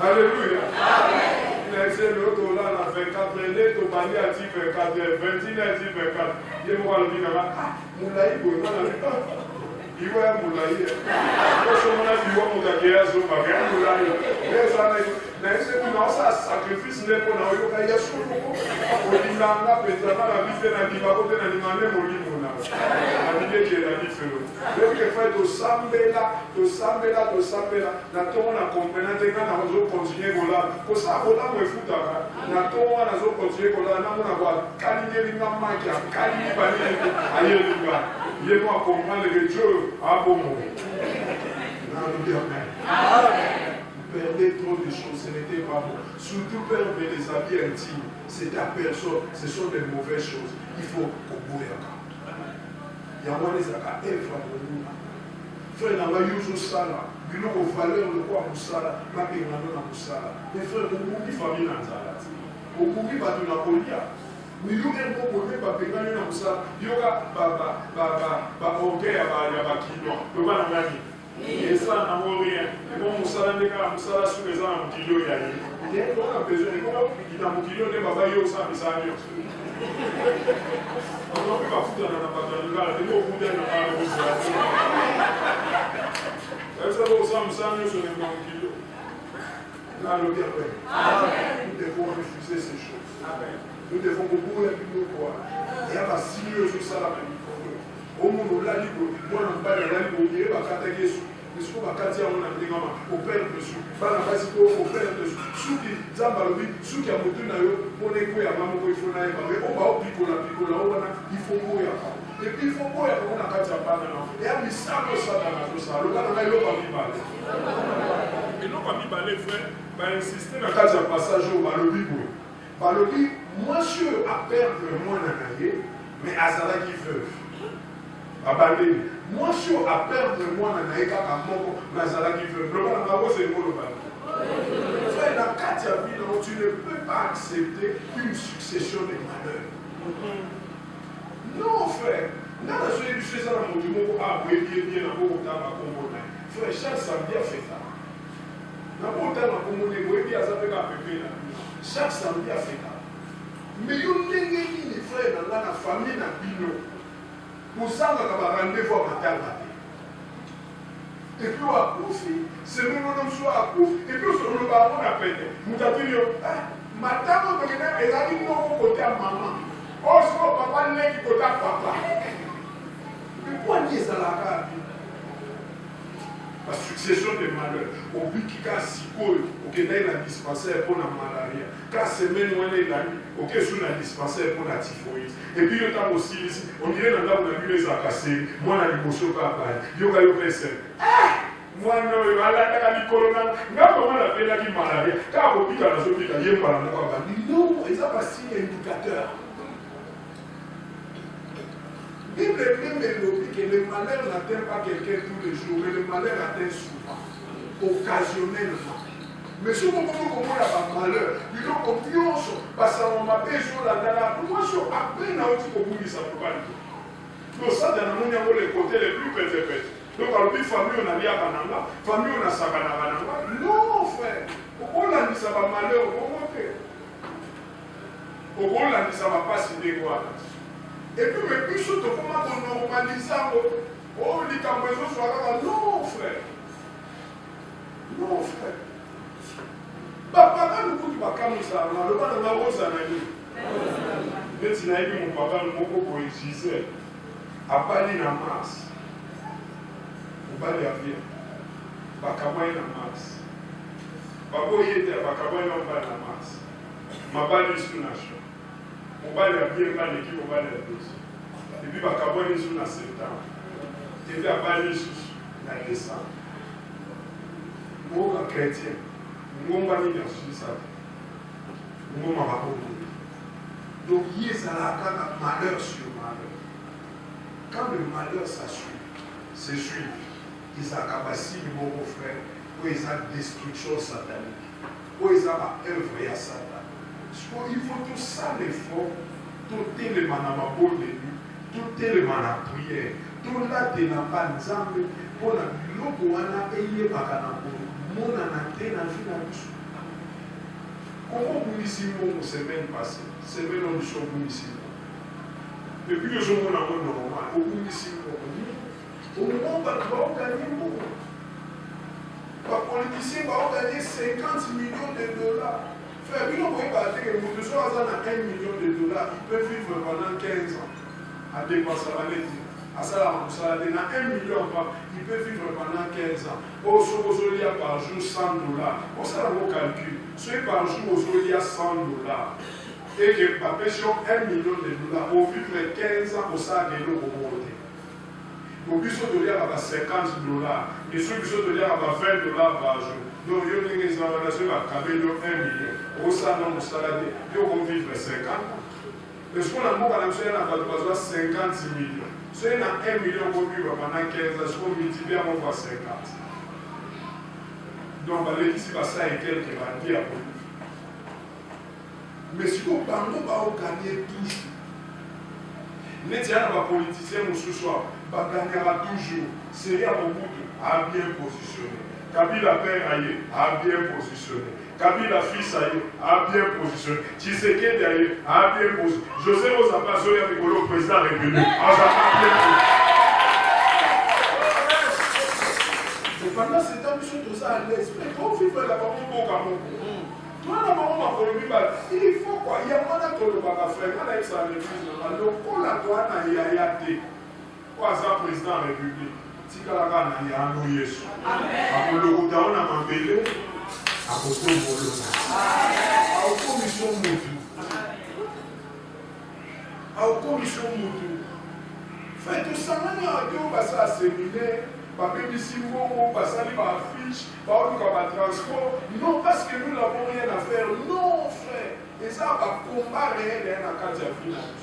Alléluia. Amen. Il a essayé le auto là na 24 les to bandi a dit 24 21 a dit 24 ye mo wala vina la mulai bo na la iwe mulai ko so mona biwa mo ta ke azo ba ga mulai les ana mais c'est une sacrifice n'est pas dans le cas Yesu ko dilanga petana la vie na diva ko na limane molimo na la vie qui est la différence donc il faut to sambela na to na comprendre que na zo continuer kola ko sa ko la mo futa na to na zo continuer kola na mo na kwa kalinye linga makia kalinye bani ayelinga il faut comprendre que Dieu a bon mot amen. Perdez trop de choses, ce n'était pas bon. Surtout perdre les habits intimes, c'est ta personne, ce sont des mauvaises choses. Il faut qu'on bouille à cas. Il y a moins des accords, elle va pour nous. Frère, dans la yuzu sala, il y a une valeur de quoi pour sala, ma périmano na pour sala. Mais frère, on oublie famille dans la on oublie pas de la polia. Mais il y a un peu de périmano na pour sala. Il y a orgueil à Bakino, le Banangani. Et ça n'a rien. Et bon, Moussala Neka, Moussala sous les armes, Kilo Yahi. Il y a un besoin. Et comment il a mon kilo de Babayo, ça, mais ça a rien. On ne peut pas foutre dans la paternité. Il y a beaucoup de gens dans la Moussala. Elle s'est dit, ça, Moussala, sur les mon kilo. Là, le bien fait. Nous devons refuser ces choses. Nous devons beaucoup les plus quoi. Il y a pas si mieux sur ça, la même. Au monde là, moi, on va aller au milieu, on va attaquer sous. Mais ce qu'on va attaquer, on a dit, on perd dessus. On perd dessus. Ceux qui zambalobi, ceux qui a monté dans eux, on est quoi, il faut naïf. On va au picola, il faut mourir. Et puis il faut mourir, on a qu'à pas maintenant. Et à ça dans tout ça. Le gars, on a eu pas mis balai. Et non, pas mis balai, frère, va insister dans le cas d'un passage au balobi. Balobi, monsieur a perdu moins d'années, mais Azala qui veut. Abandé. Moi, je suis à perdre moi dans les cas à mon Nazala qui veut. Le Banama, c'est le Banama. Frère, dans le cas de ta vie, tu ne peux pas accepter une succession de malheurs. Non, frère. Dans la soirée du chez ça, mon Dieu, ah, oui, bien, dans le temps à Congo. Frère, chaque samedi a fait ça. Dans le temps à Congo, oui, bien, ça fait qu'à pépé. Chaque samedi a fait ça. Mais il y a des frères dans la famille, dans le pour ça, on va rendez-vous à matin. Et puis on a confié, c'est même on soit à coup, et puis on se rebat, on a pété. Nous avons dit, madame, on a dit, non, côté à maman. Oh, c'est mon papa, n'est qui côté à papa. Mais pourquoi dire ça là? La succession des malheurs. Au but qu'il y a si cool, au Québec, il a dispensaire pour la malaria. Quand semaine où il a au Québec, il a dispensaire pour la typhoïde. Et puis, il y a aussi, on dirait que on a vu les cassés. Moi, on a dit, monsieur, papa, il y a eu un seul. Moi, non, il y a eu corona. Il y a eu la malaria. Quand on dit que la zone, il y a eu un non, ils ont pas signé un indicateur. La Bible même dit que le malheur n'atteint pas quelqu'un tous les jours, mais le malheur atteint souvent, occasionnellement. Mais si on comprend comment il y a un malheur, il y a confiance, parce qu'on m'a besoin de moi, je suis à peine à autre pour vous dire ça peut pas dire. Donc ça, dans le monde, il y a les côtés les plus pétés. Donc, à l'autre famille, on a dit à Bananga, famille, on a Sabana Bananga. Non, frère. On a dit ça va malheur, on va monter. On a dit ça va pas si dégoût. Et puis, mais plus surtout, comment on normalise ça? Oh, il dit qu'en besoin soit là. Non, frère. Non, frère. Papa, quand nous pouvons pas comme ça, le pas de la rose à l'année. Mais si mon papa, nous pouvons utiliser. À Bali, la masse. Au Bali, à bien. Bakamoy, la masse. Babo, il était à Bakamoy, la masse. Ma Bali, sous nation. On va aller bien mal l'équipe, on va aller à 12. Et puis, on va aller sur la septembre. Et puis, on va aller sur la décembre. Nous, les chrétiens, nous, on va aller sur ça. Nous, on va aller. Donc, il y a un malheur sur malheur. Quand le malheur s'assume, c'est suivi. Il y a un capacité, mon frère, où il y a une destruction satanique, où il y a une œuvre à Satan. Il faut tout ça l'effort, tout élément dans ma bonne nuit, tout élément dans la prière, tout là de la bonne zambe, pour la biloko wana eye bakana pour mon anaté dans la vie. Comment vous ici mon semaine passée, semaine on dit vous ici. Depuis que je m'en ai normal, vous ici au moment où on va gagner beaucoup. Les politiciens vont gagner 50 millions de dollars. Frère, vous pouvez pas dire que vous devez avoir 1 million de dollars, il peut vivre pendant 15 ans à dépenser la lettre. À ça, dans 1 million, il peut vivre pendant 15 ans. Aujourd'hui, il y a par jour 100 dollars. On s'en a vos calculs. Soit par jour, aujourd'hui, il y a 100 dollars. Et que par pression 1 million de dollars, au vivre 15 ans, on s'en a gagné au monde. Au but de dire à 50 dollars, et ceux qui sont de dire à 20 dollars par jour. Donc, il y a des organisations qui ont 1 million. Au salon, au salade, ils vont vivre 50 ans. Parce qu'on a beaucoup de 50 millions. Si on a 1 million pour vivre pendant 15 ans, si on multiplie, on va 50. Donc, on va dire ici, ça est quelqu'un qui va dire. Mais si on parle, on va gagner toujours. Les politiciens, ce soir, va gagner toujours. C'est à mon bout à bien positionné. Kabila père aïe a bien positionné. Kabila fils aïe a bien positionné. Tshisekedi aïe a bien positionné. José Ozapa Zoya Mikolo, président de la République, a bien positionné. Pendant ce temps, nous sommes tous à l'aise. Mais quand on vit la parole au Cameroun, toi, la parole il faut quoi? Il y a moins de temps de frère. Quand il s'en est plus, le la douane il y a été. Quoi, ça, président de la République? Tikalaka na yano Yesu. Akoloko taona mambele. Akotombolona. Aokomission mutu. Aokomission mutu. Fait tout ça, on a dit on passe à séminaire, pas même ici on passe à l'affiche, pas au transport. Non, parce que nous n'avons rien à faire. Non, frère. Et ça va combat réel à la carte de finance.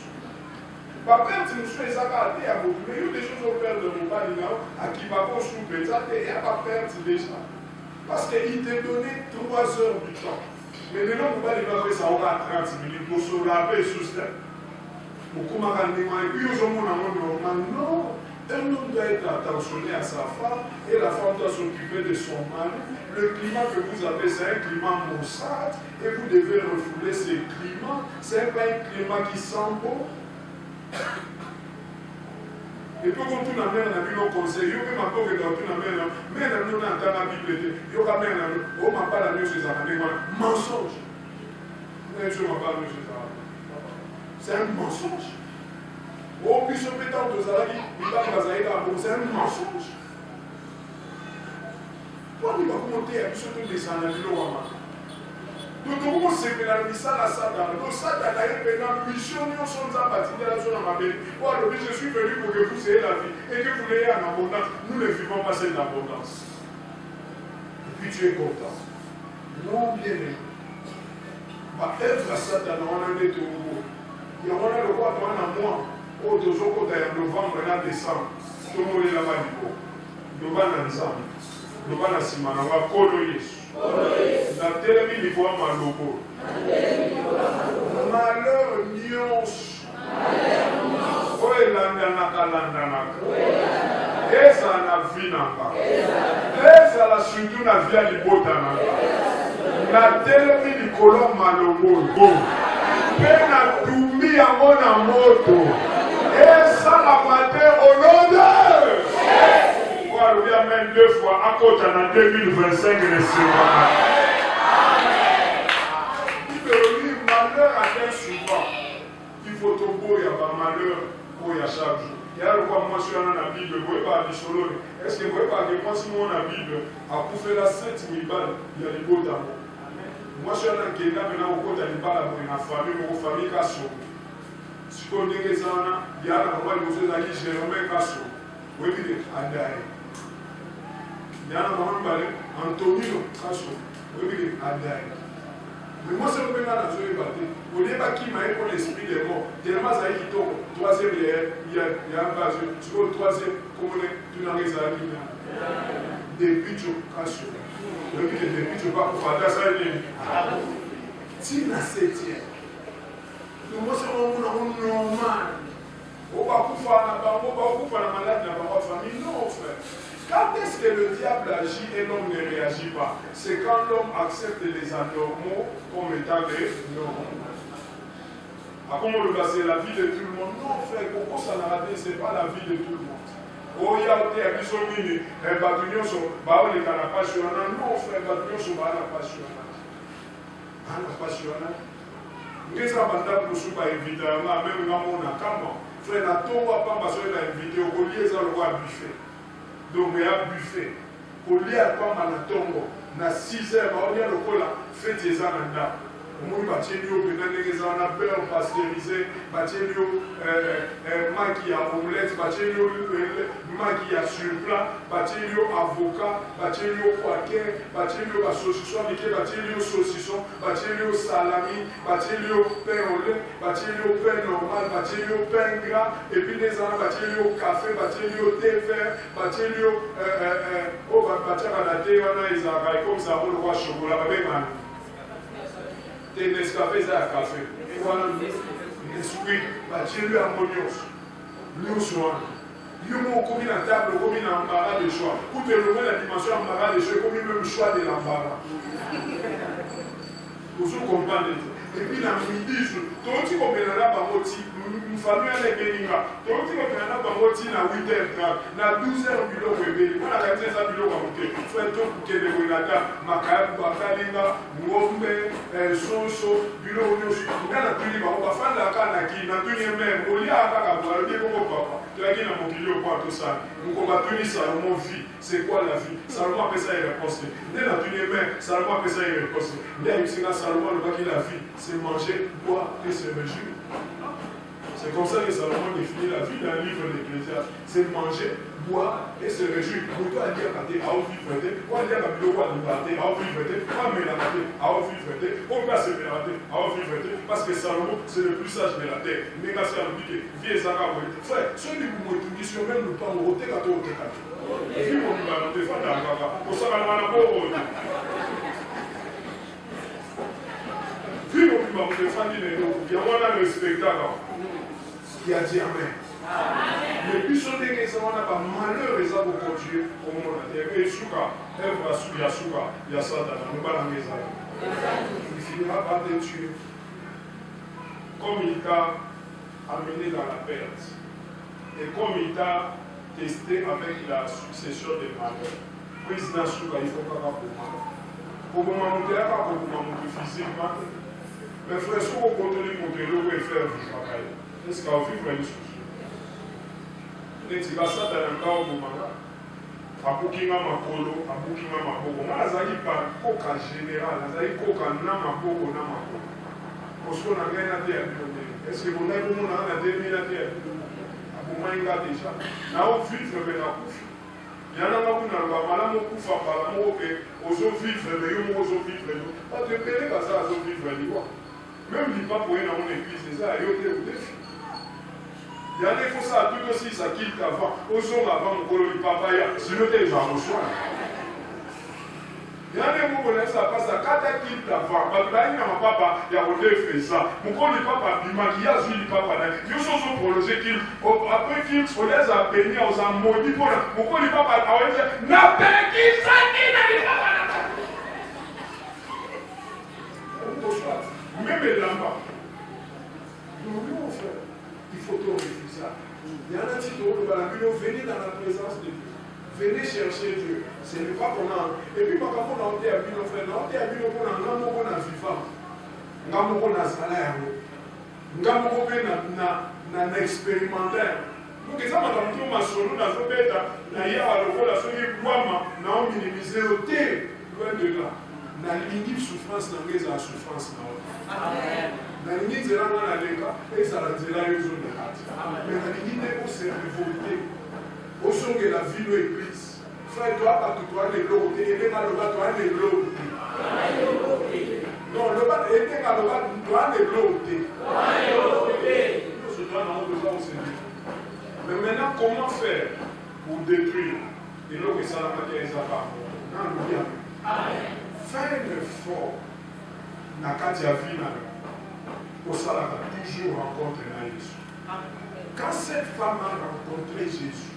Pas perdre une chose, ça va aller à beaucoup. Mais il y a des choses au père de mon père, à qui va pas souper, ça il n'y a pas perdre déjà. Parce qu'il t'a donné 3 heures du temps. Mais maintenant, on va aller faire ça, on va à 30 minutes pour se laver sous ça. Pour comment ramener, et puis aujourd'hui, on a un normal. Non, un homme doit être attentionné à sa femme et la femme doit s'occuper de son mari. Le climat que vous avez, c'est un climat maussade et vous devez refouler ce climat. Ce n'est pas un climat qui sent bon. Et puis quand tu n'as même un bilan conseil, il y a même un peu de tu n'as même un nom dans la Bible, il y aura même un on m'a pas la mieux chez Zahané, mensonge. Mais je m'en parle mieux chez Zahané. C'est un mensonge. Oh, puis ce pétard de Zahari, il va dans Zahaïda, c'est un mensonge. Pourquoi il va commenter à ce que tu descends dans le bilan? Donc, comment c'est que la mission à Satan? Donc, Satan a eu une mission, nous sommes en bâti de la zone à ma belle. Je suis venu pour que vous ayez la vie et que vous l'ayez en abondance. Nous ne vivons pas cette abondance. Et puis tu es content. Non, bien aimé. Ma œuvre à Satan, on a des tours. Il y a le roi de moi. Au deuxième côté, en novembre, en décembre. Tout le monde est là-bas du coup. Nous allons ensemble. Nous allons ensemble. Nous allons ensemble. La télé il faut malobo. Malheur nyonso. Oye landanaka. Eza na vie nanga. Eza la surtout na vie ya libota nanga. Na télé likolo malobo. Pe na tumbi yango na moto. Eza la matin au nom de il y a même 2 fois à côté en 2025 le Seigneur. Il malheur atteint souvent. Il faut tomber, il y a pas malheur pour y a chaque jour. Il y a le quoi mentionné dans la Bible, vous ne pouvez pas dire solo. Est-ce que vous ne pouvez pas dire moi si moi dans la Bible, à pour faire la 7000 balles, il y a des beaux d'amour. Moi je suis en Kenya, maintenant au côté de la pour une famille, pour une famille qui a sauvé. Si vous avez des gens, il y a un moment où vous avez dit, j'ai remis un casso. Vous avez dit, Adaï. Il y a un moment où Antonio Casso. Vous avez dit, Adaï. Mais moi, c'est le même dans ce débat. Au début, qui m'a pour l'esprit des morts. Tellement ça qui tombe. Troisième, il y a un bas. Tu vois, le troisième, comment tu n'as rien à dire. Depuis tu Casso. Depuis tu vas pour faire ça. Si la septième. Nous sommes normal. On va faire la maladie dans votre famille. Non, frère. Quand est-ce que le diable agit et l'homme ne réagit pas? C'est quand l'homme accepte les anormaux comme étant des normaux. Comment le c'est la vie de tout le monde? Non, frère, pourquoi ça n'a raté? Ce n'est pas la vie de tout le monde. Oh, il y a des abusés, les bâtonnets sont les passionnants. Non, frère, les bâtonnets sont passionnants. Passionnants. Nous avons invité évidemment, même dans mon account. Frère, la tombe pas parce qu'on a invité au collier, ça le voit buffet. Donc, il y a buffet. Au lieu de pas mal de tombe, na 6 heures, il y a le col là, faites des anandas. Moi, je vais des beurre pasteurisé, maquille à omelette, maquille à surplat, avocat, poiquet, saucisson, salami, pain au lait, pain normal, pain gras, et puis des café, thé vert, comme ça, on le voit chocolat, des Nescafé, c'est un café. Et voilà, l'esprit, Dieu harmonieux. Nous sommes. Nous avons commis la table, commis l'embarras de choix. Pour développer la dimension embarras de choix, commis même choix de l'embarras. Vous comprenez? Et puis, la midi, tout le monde comprendra par moti. Une famille à l'Ébenira. Tout le monde comprendra par moti à 8h30. À 12h, bureau rebelle. On a regardé ça, bureau à monter. Faites tout pour que les Renata, Makaï, Bakalinga, Mwombe, Sonso, bureau Nyos. On a tout dit, on va faire la canaki, on a tout dit même. On y a un cacabou, on dit comment papa. Tu as dit dans mon milieu, quoi, tout ça. Donc, on va tout dire Salomon vie. C'est quoi la vie? Salomon appelle ça une réponse. Dès la tout dit même, Salomon appelle ça une réponse. Dès que Salomon le dit la vie, c'est manger, boire et se réjouir. C'est comme ça que Salomon définit la vie dans le livre de l'Ecclésiaste. C'est manger, boire et se réjouir. Pour toi, dire à tes vivre, quoi dire à tes vivre, quoi me la à vivre, pourquoi se mélater, à vivre, parce que Salomon, c'est le plus sage de la terre. Mais quand c'est appliqué, vieux Zaka, frère, celui qui vous dit sur même le temps, on rote à toi, et puis on va te faire un papa. Pour ça, on va la pauvre. Puis on va te faire il y a un spectacle qui a dit Amen. Mais puis on dit que ça n'a pas malheur et ça pour continuer au moment de la terre. Et Souka, elle va sous, il y a Souka, il y a Satan, on ne va pas la maison. Il finira par te tuer. Comme il t'a amené dans la perte. Et comme il t'a testé avec la succession des malheurs, prise d'un souk, il faut pas pour moi. Pour moi, je suis physiquement. Mais frère, si vous continuez à l'eau et faire vivre, est-ce qu'on va vivre une souci? Et tu vas ça dans un cas au moment. Aboukinga makolo, aboukinga maboko. Moi, nazali par koka général, nazali koka na maboko, na maboko. Parce qu'on a rien à dire. Est-ce que vous avez un à 2000 à dire? Aboumaïnga déjà. Là, on vivre avec la couche. Il y en a qui ont malamu kufa par l'amour que ozo vivre mais yo ozo vivre nous pas de pele ka ça ozo vivre liwa même li pas pour une église c'est ça yo te défi il y a des fois ça tout aussi ça quitte avant ozo avant mon colo li papa ya sinon te va reçoit il y a des mots là ça passe à kata quitte avant ba ba ina papa ya o fait ça mon colo li papa bi maquillage li papa na yo so prolonger qu'il après qu'il on les a bénis aux a maudit pour mon colo li papa a dit na peki sanina li papa na même les lambas nous frère il faut tout refuser ça il y en a qui venez dans la présence de Dieu. Venez chercher Dieu. Ce n'est pas qu'on a. Et puis, quand on a été à Bino, on a été vivant. On a salaire. On a expérimenté. Donc, ça m'a dit que ma solo n'a pas été là. Il y a la minimiser au thé. Loin de là. Na limite souffrance na ngeza la souffrance na ota. Amen. Na limite zela na leka et ça la zela yo zone kati. Mais na limite au c'est révolté. Au son que la vie nous église. Frère toi pas toi les lots et les mal toi les lots. Non, le bas était à le bas toi les lots. Nous se doit dans besoin au Seigneur. Mais maintenant comment faire pour détruire et l'eau que ça la matière est pas. Non, nous Amen. Fais un effort dans la vie pour ça toujours rencontrer Jésus. Quand cette femme a rencontré Jésus,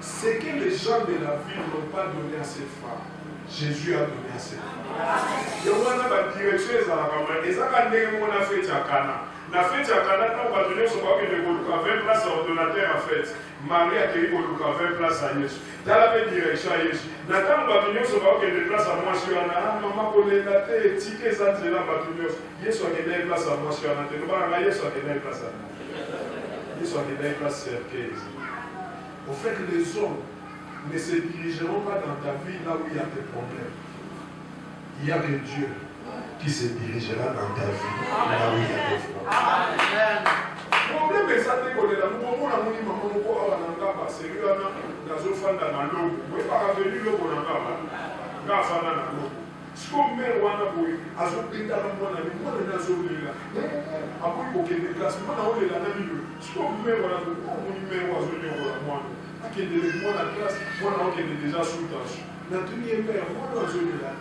ce que les gens de la ville n'ont pas donné à cette femme, Jésus a donné à cette femme. Il y a une direction et ça a fait à Cana. La fête à Cana, on va donner ce qu'on a 20 places à ordonnateur à fête. Marie a créé 20 places à Jésus. Dans la même direction à Jésus. Nathan Batunios se va qu'il y ait des places à moi sur Anna. Maman, pour les dater, tickets à Zéla Batunios. Jésus a gagné des places à moi sur Anna. Nous allons Jésus a gagné des places à moi. Jésus a gagné des places à Kerkez. Au fait que les hommes ne se dirigeront pas dans ta vie là où il y a des problèmes. Il y a que Dieu qui se dirigera dans ta vie là où il y a des problèmes. Amen. Problème est ça, c'est que les gens qui ont dit maman, on va aller c'est lui dans un fan dans l'eau. Vous ne pouvez pas venir l'eau pour l'engager. Là, fan dans l'eau. Si on met un boy, à ce point là, moi, on est dans une zone là. Après, il faut qu'il y ait des classes. Moi, on est là dans le si on met un boy, on met un zone là, moi, qui est moi la classe, moi, on est déjà sous tension. Dans tout le monde, moi, dans zone là.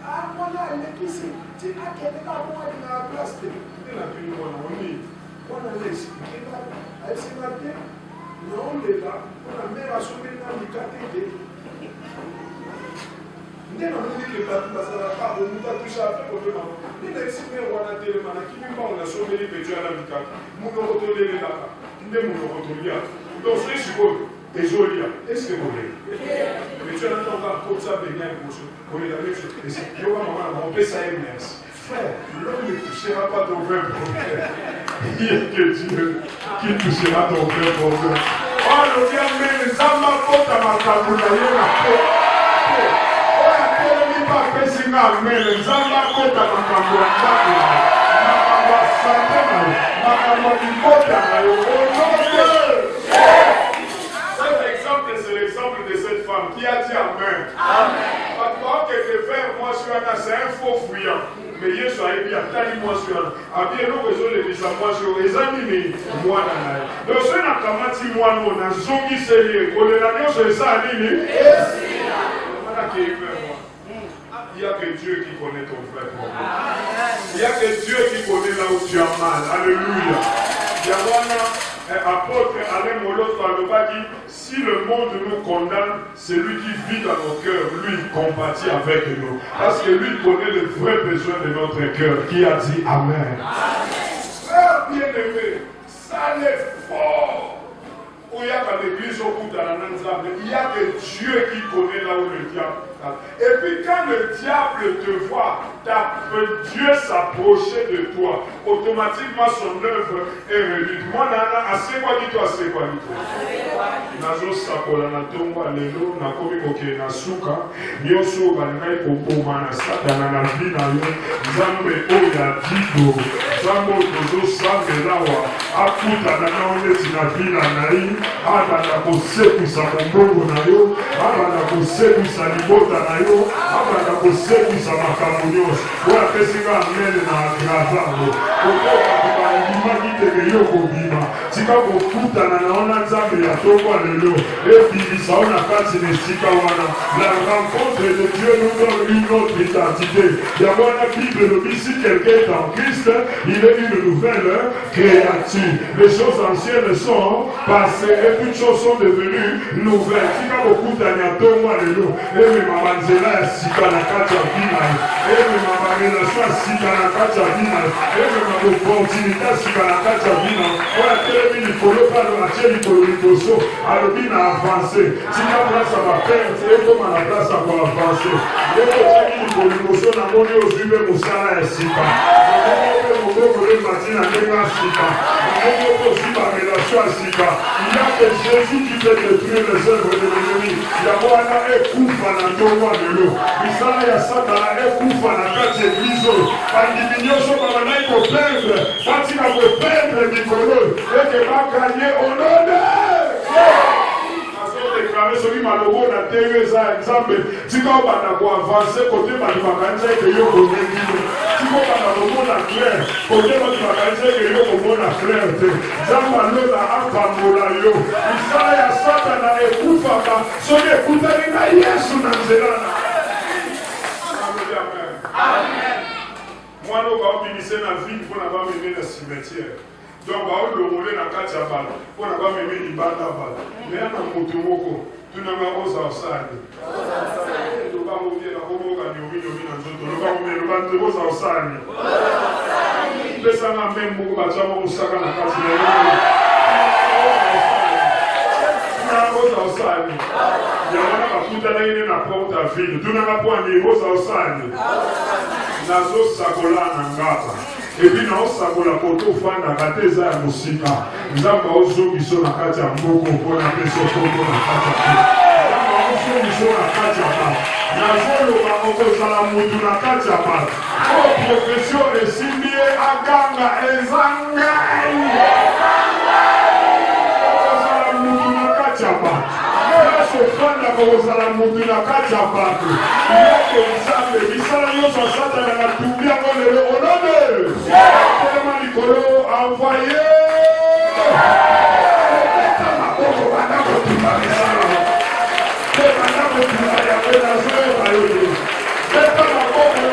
Ah, moi, là, il est qui c'est? C'est à quel état moi, dans la classe? Il est là, puis moi, on est. On a expliqué là, elle s'est marquée. Non, on est là, on a même assumé dans le catégorie. Nous avons dit que la personne n'a pas de nous touché après pour le moment. Nous avons exprimé on a tellement qui même pas on a sauvé les petits à la vie. Nous avons retourné les là. Nous avons retourné là. Donc c'est sûr que les joli. Est-ce que vous voulez? Mais tu as encore comme ça béni pour les amis. Et c'est que on peut ça merci. Frère, l'homme ne touchera pas ton vrai problème. Il y a que Dieu qui touchera ton vrai problème. Oh, le bien, mais ça m'a fait à ma caboule. Cet exemple, c'est l'exemple de cette femme qui a dit Amen. Parce que le frère, moi, c'est un faux fuyant. Mais Yesu a dit, moi sur a bien nous résoudre les moi sur les amis, moi dans donc ce n'a qu'à mati moi non, na zongi sérieux, qu'on est là, c'est ça, nini. Il n'y a que Dieu qui connaît ton vrai problème. Il n'y a que Dieu qui connaît là où tu as mal. Alléluia. Il y a un apôtre Alain Moloto Aloba dit, si le monde nous condamne, c'est lui qui vit dans nos cœurs, lui compatit avec nous. Parce que lui connaît le vrai besoin de notre cœur. Qui a dit Amen. Frère bien-aimé, ça l'est fort. Au à l'église au bout de la Nanzable, il y a que Dieu qui connaît là où le diable est. Et puis quand le diable te voit, Dieu s'approcher de toi, automatiquement son œuvre est réduite. Moi, assez quoi dit-toi, assez quoi dit-toi. Nazo sakola na tongo lelo na komi koke na suka nyoso balingai kokoma na satana na vie na yo nzambe oyo ya dido nzambe oyo tozosambelawa akutana na yo neti na vie na ngai abanda kosekwisa mombongo na yo abanda kosekwisa libota na yo abanda kosekwisa makambo nyonso oyo apesinga amene na agrazango kokoka bandimaki teke yo kobima tika kokutana na yo na nzambe ya tongo lelo ebimisa yo na kati na esika wana. La rencontre de Dieu nous donne une autre identité. Yango wana Bible lobi si quelqu'un est en Christ, il est une nouvelle créature. Les choses anciennes sont passées et toutes choses sont devenues nouvelles. Tika kokutana ya tongo lelo ememama nzela ya sika na kati ya bina ememama relation ya sika na kati ya bina ememama opportunité ya sika na kati ya bina oyo atelemi likolo pano atie likolo liboso alobi na avance tika place ya baperte ekoma na place ya koavance ekotiaki likolo liboso na moni ozwi mpe mosala ya sika namoni mpe moboko ebati na ndenge ya sika namoni mpe ozwi barelation ya sika il y a que Jésus qui peut détruire les œuvres de l'ennemi yango wana ekufa na ntongo lelo misala ya satana ekufa na kati ya eglize oyo bandimi nyonso babandaki kopendre batika kopendre mikolo eke baganye onone déclaré soki malobo na ndenge eza ya nzambe tika obanda koavanse kote bato bakanisa eke yo konengino tika obanda komona clair kote bato bakanisa eke yo komona clair te nzambe alola apambola yo misala ya satana ekufaka soki ekutani na yesu na nzela na mwana oyo baobimise na ville mpo na bameme na cimetière donc baolongole na kati ya bala mpo na bameme libanda bala meya na moto moko tunanga oza osani lobangobiela komoka niominiomi na nzoto lobangobielobante oza osani pesanga meme moko batiamo mosaka na kati na yo oza osani yango bakutana ine na porte ya ville tunanga pwani oza osani nazosakola na ngapa epi naosakola koto ofandaka te eza ya mosika nzambe ozongiso na kati ya mboko mpona peso koto na kati ya nzambe ozongiso na kati ya bato nazoloba okozala motu na kati ya bato o profesio esimbi ye aganga eza ngai okozala motu na kati ya bato ofandaka kozala motu na kati ya bato iloko nzambe misala nyonso asatana na tumbi yango lelo onone telema likolo envoye eta maboko banda kotumba misala te banda kotumba yango nazoyeba yo te eta maboko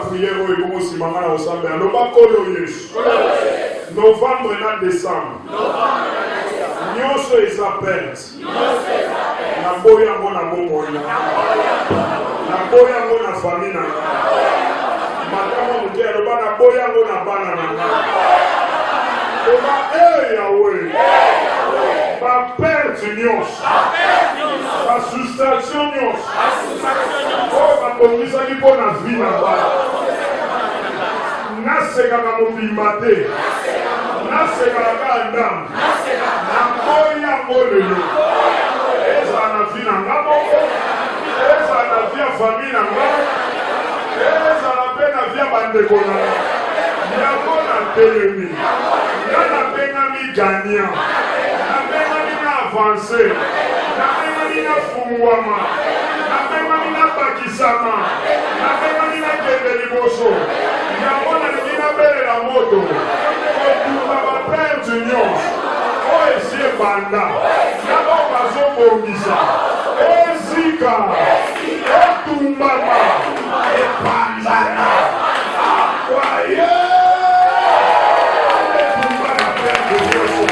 prière oyo ekomosimanga na osambe aloba kolo yesu Novembre na décembre. Nyonso eza perte. Naboya yango na bomoi na. Naboya yango na famille na. Matama muke aloba naboya yango na bana na. Oba Yahweh. Ba perte nyonso. Ba frustration nyonso. Oh bakongisa ki pona vie na bana. Naseka na mobimba te. Naseka na kandam. Naboya yango lelo. Eza na vie na nga moko. Eza na vie ya famille na nga. Eza na pe na vie ya bandeko na nga. Yango na telemi. Nga napengami gagnant. Napengami na avance. Napengami na fungwama. Napengami na bakisama. Napengami na kende liboso. Yango nalingi nabelela moto. Kotumba baperte nyonso. Oyo esi ebanda. Yango bazobongisa. Ezika. Etumbama. Epanzana. Akwaye. Etumba na perte nyonso.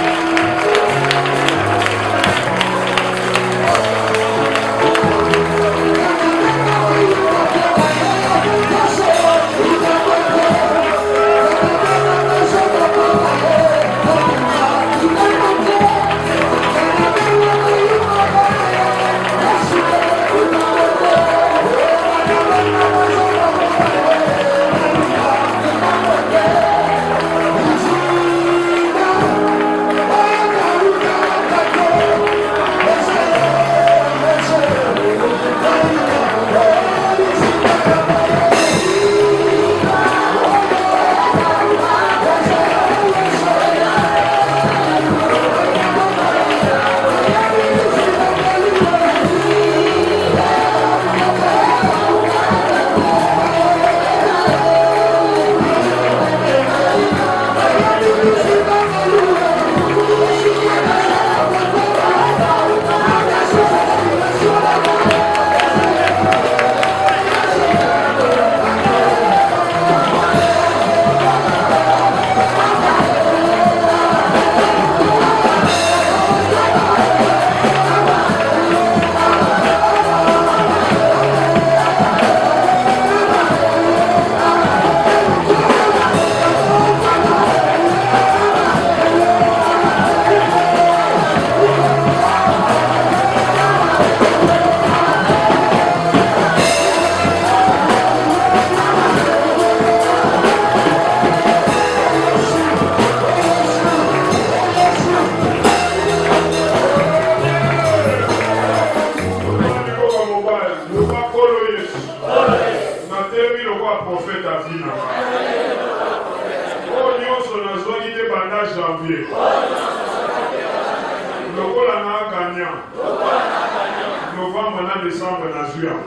Novembre na décembre na juin.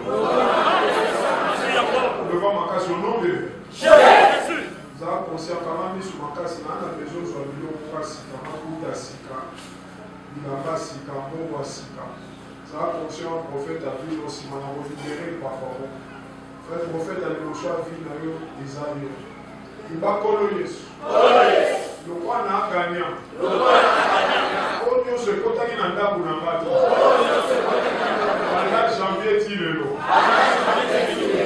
Novembre makasi au nom de Jésus. Za conscient kama misu makasi na ana besoin zo bilo kwasi kama kuta sika. Bilamba sika mbongo sika. Za conscient prophète a vu aussi mana ko libérer par favor. Frère prophète a le choix vie na yo Isaïe. Ibakolo Yesu. Le roi n'a gagnant. On se kotaki na ndaku na bato. Pendant janvier ti lelo.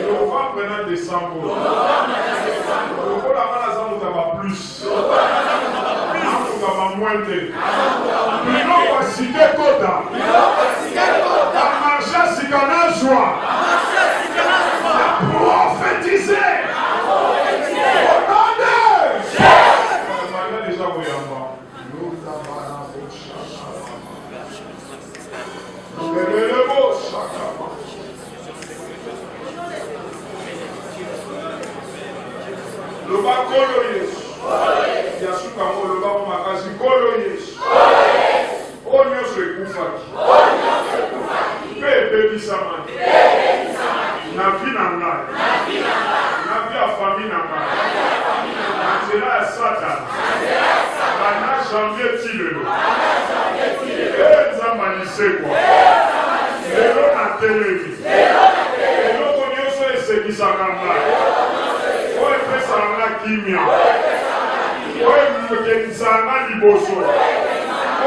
Novembre na décembre. Lokola mana za muta ba plus. Muta ba moins. Bino kwa sike kota. La marche sikana joie. Prophétiser. Loba kolo Yesu. Yasuka mo loba mo makasi kolo Yesu. Onyo se kufaki. Pepe bisamani. Na vie na ngai. Na vie ya famille na ngai. Na nzela ya Satan. Na janvier ti lelo. Nzamba lisekwa. Lelo na telemi. Eloko nyonso esekisaka ngai. Oyo epesaka nga kimia. oyo mokengisanga liboso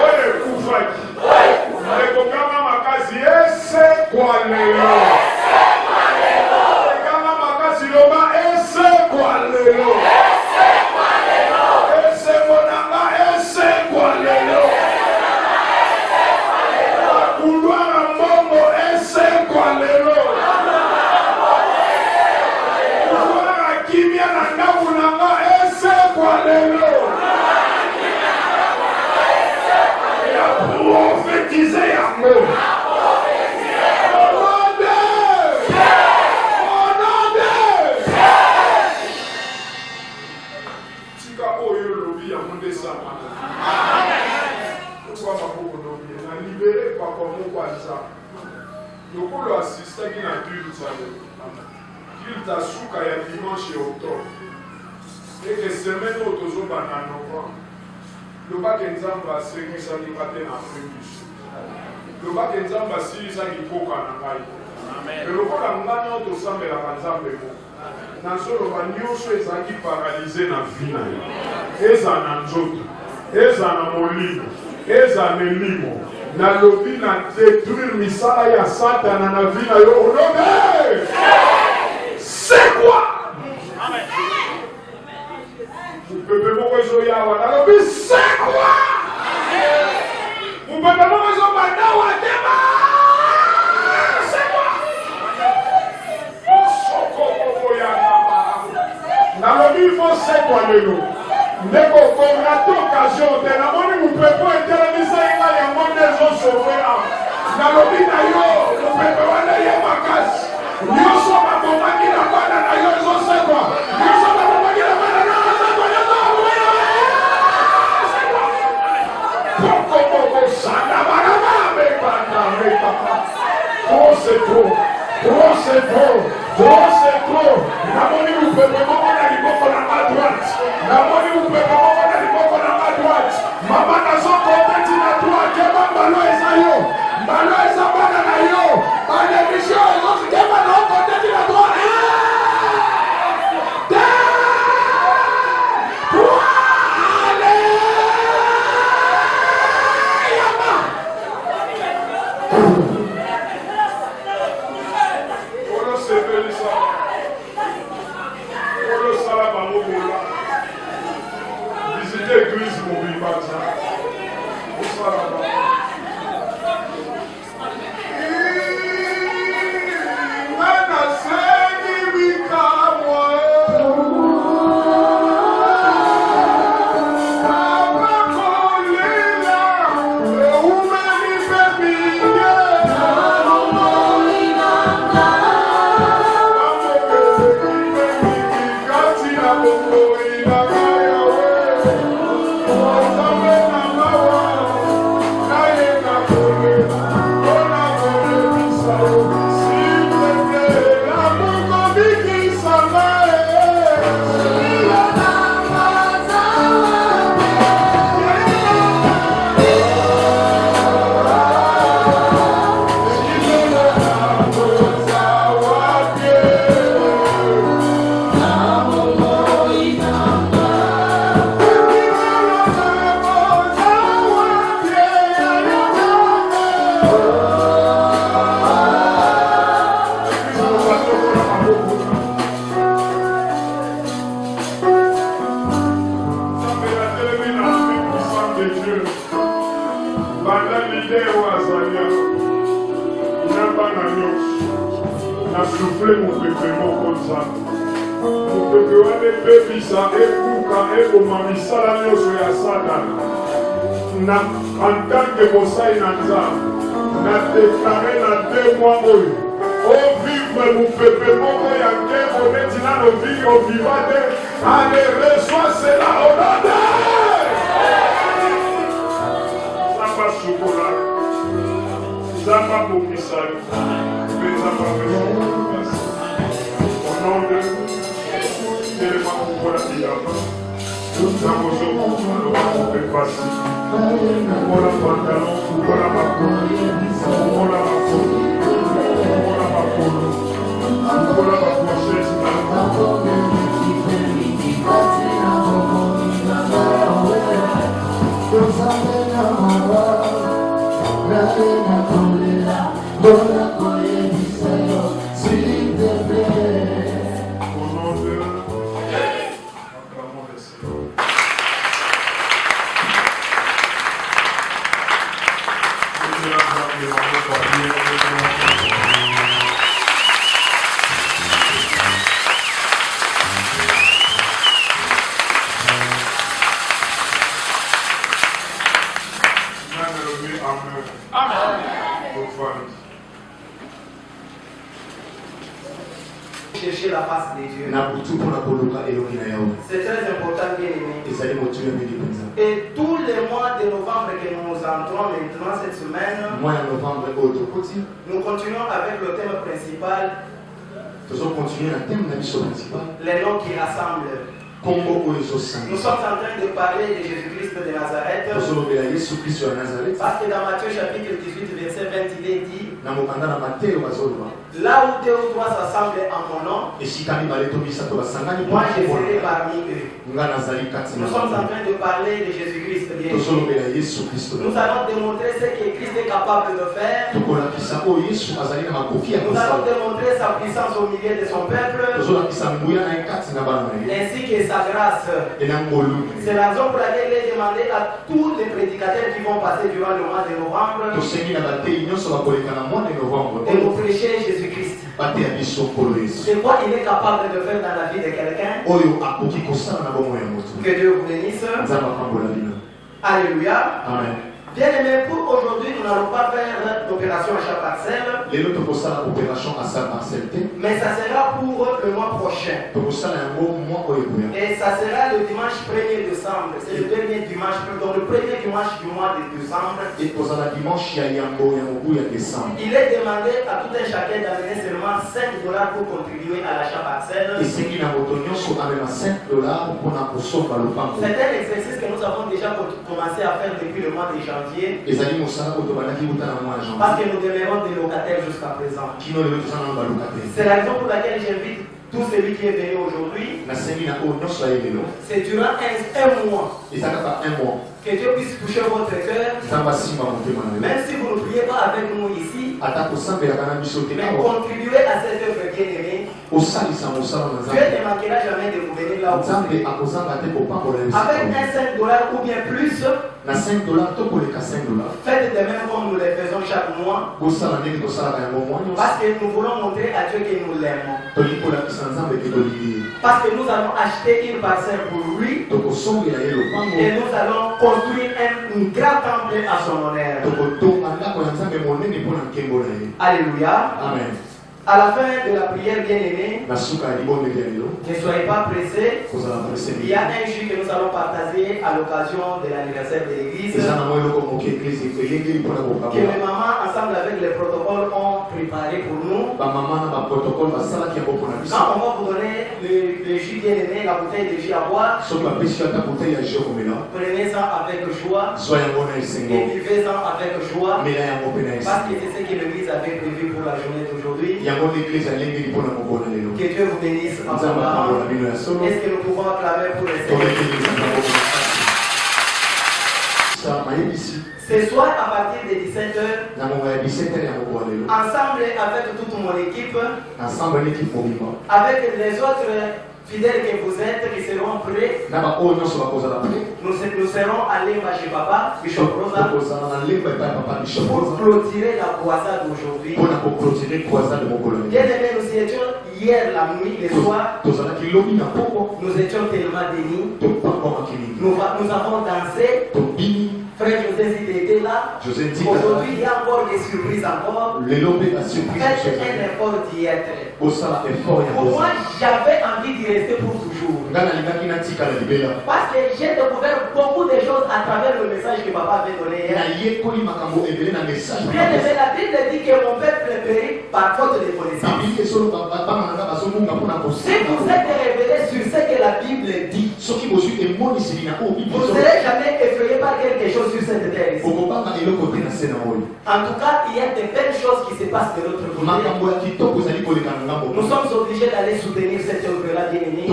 oyo ekufaki ekokanga makasi esekwa lelo ekanga makasi loba esekwa lelo esengo nanga esekwa lelo bakulwaka mbongo esekwa lelo kulwaka kimia na ndaku nanga esekwa lelo ya profetize yango tika oyo lobi yango nde esangana okwa maboko lobi na libere papa moko aza lokolo asistaki na culte asuka ya dimanche ya octobre eke semaine oyo tozobanda novembre lobaki nzambe asekisaki nga te na afrique du sud lobaki nzambe asilisaki mboka na ngai lokola ngana oyo tosambelaka nzambe moko nazoloba nyonso ezalaki paralize na vi na yo eza na nzoto eza na molimo eza na elimo nalobi na détruire misala ya satana na vi na yo olobe sekwa mupepe moko ezoyawa nalobi sekwa mupepe moko ezobanda tema sekwa nalobi fo sekwa lelo ndeko konga to occasion te namoni mupepe etelemisa inga yango nde ezosovea nalobi na yo mupepe wana ye makasi nyonso babomaki na bana na yo ezosekwa nyonso babomaki na bana na osekwa pokopoko sanda barabame bandamekaka trop namoni mupepe moko na liboko na ma droite namoni mupepe moko na liboko na ma droite mama nazokobeti na droite keba mbalo eza yo mbalo eza bana na yo bademisio ezokeba na okoteti na droite Église mobile baza osalaba ngana sengi bikamwa abakolela eumeni bebinge kati na bokoina souffler mon bébé, mon konza. Mon bébé, on est bébé, ça, ekuka, ekomamisa la nyonso ya Satana. Na, en tant que Mosai Nanza, na déclaré na 2 mois oyo. Oh, vivre mon bébé, mon ya kemo, neti na no vie, au vivade. Allez, reçois cela, au nom de Zamba chocolat. Zamba bokisari. Zamba bokisari. Au nom de Téléma Koukola Biyama. Namozo Koukola Bepasi. Koukola Pantalon, Koukola Makolo. Koukola Makolo. Koukola Makolo. Koukola Makolo. Koukola Makolo. Chercher la face de Dieu. C'est très important, bien aimé. Et tous les mois de novembre que nous entrons maintenant cette semaine, nous continuons avec le thème principal, les noms qui rassemblent. Nous sommes en train de parler de Jésus-Christ de Nazareth. Parce que dans Matthieu chapitre 18, verset 20, il est dit: là où deux ou trois s'assemblent en mon nom, moi je serai parmi eux. Nous sommes en train de parler de Jésus-Christ. Nous allons démontrer ce que Christ est capable de faire. Nous allons démontrer sa puissance au milieu de son peuple, ainsi que sa grâce. C'est la raison pour laquelle il est demandé à tous les prédicateurs qui vont passer durant le mois de novembre de nous prêcher Jésus-Christ. C'est quoi il est capable de faire dans la vie de quelqu'un. Que Dieu vous bénisse. Alléluia. Amen. Bien aimé, pour aujourd'hui, nous n'allons pas faire d'opération à chaque parcelle. Mais ça sera pour le mois prochain. Et ça sera le dimanche 1er décembre. C'est le dernier dimanche, donc le premier dimanche du mois de décembre. Il est demandé à tout un chacun d'amener seulement $5 pour contribuer à l'achat parcelle. C'est un exercice que nous avons déjà commencé à faire depuis le mois de janvier. Parce que nous demeurons des locataires jusqu'à présent. C'est la raison pour laquelle j'invite tout celui qui est venu aujourd'hui. C'est durant un mois que Dieu puisse toucher votre cœur. Même si vous ne priez pas avec nous ici, mais contribuez à cette œuvre bien-aimée. Dieu ne manquera jamais de vous venir là où vous êtes. Avec un $5 ou bien plus, faites de même comme nous les faisons chaque mois. Parce que nous voulons montrer à Dieu que nous l'aimons. Parce que nous allons acheter une parcelle pour lui. Et nous allons construire un grand temple à son honneur. Alléluia. Amen. À la fin de la prière bien-aimée, ne soyez pas pressés. Il y a un jus que nous allons partager à l'occasion de l'anniversaire de l'église. Que mes mamans, ensemble avec les protocoles, ont préparé pour nous. Quand on va vous donner le jus bien-aimé, la bouteille de jus à boire, prenez-en avec joie et buvez-en avec joie. Parce que c'est ce que l'église avait prévu pour la journée d'aujourd'hui. Que Dieu vous bénisse en ce moment. Est-ce que nous pouvons acclamer pour les Seigneurs? Ce soir à partir de 17h, ensemble avec toute mon équipe, avec les autres fidèles que vous êtes, qui seront prêts, nous serons allés chez Papa, Bishop Rosa, pour clôturer la croisade d'aujourd'hui. Bien aimé, nous étions hier la nuit, le soir, nous étions tellement bénis, nous avons dansé. Frère José, si tu étais là, aujourd'hui il y a encore des surprises encore. Faites un effort d'y être. Pour moi, j'avais envie d'y rester pour toujours. Parce que j'ai découvert beaucoup de choses à travers le message que papa avait donné hier. Bien aimé, la Bible dit que mon peuple périt par faute de connaissance. Si vous êtes révélé sur ce que la Bible dit, vous ne serez jamais effrayé par quelque chose sur cette terre ici. En tout cas, il y a de belles choses qui se passent de l'autre côté. Nous sommes obligés d'aller soutenir cette œuvre-là bien aimée.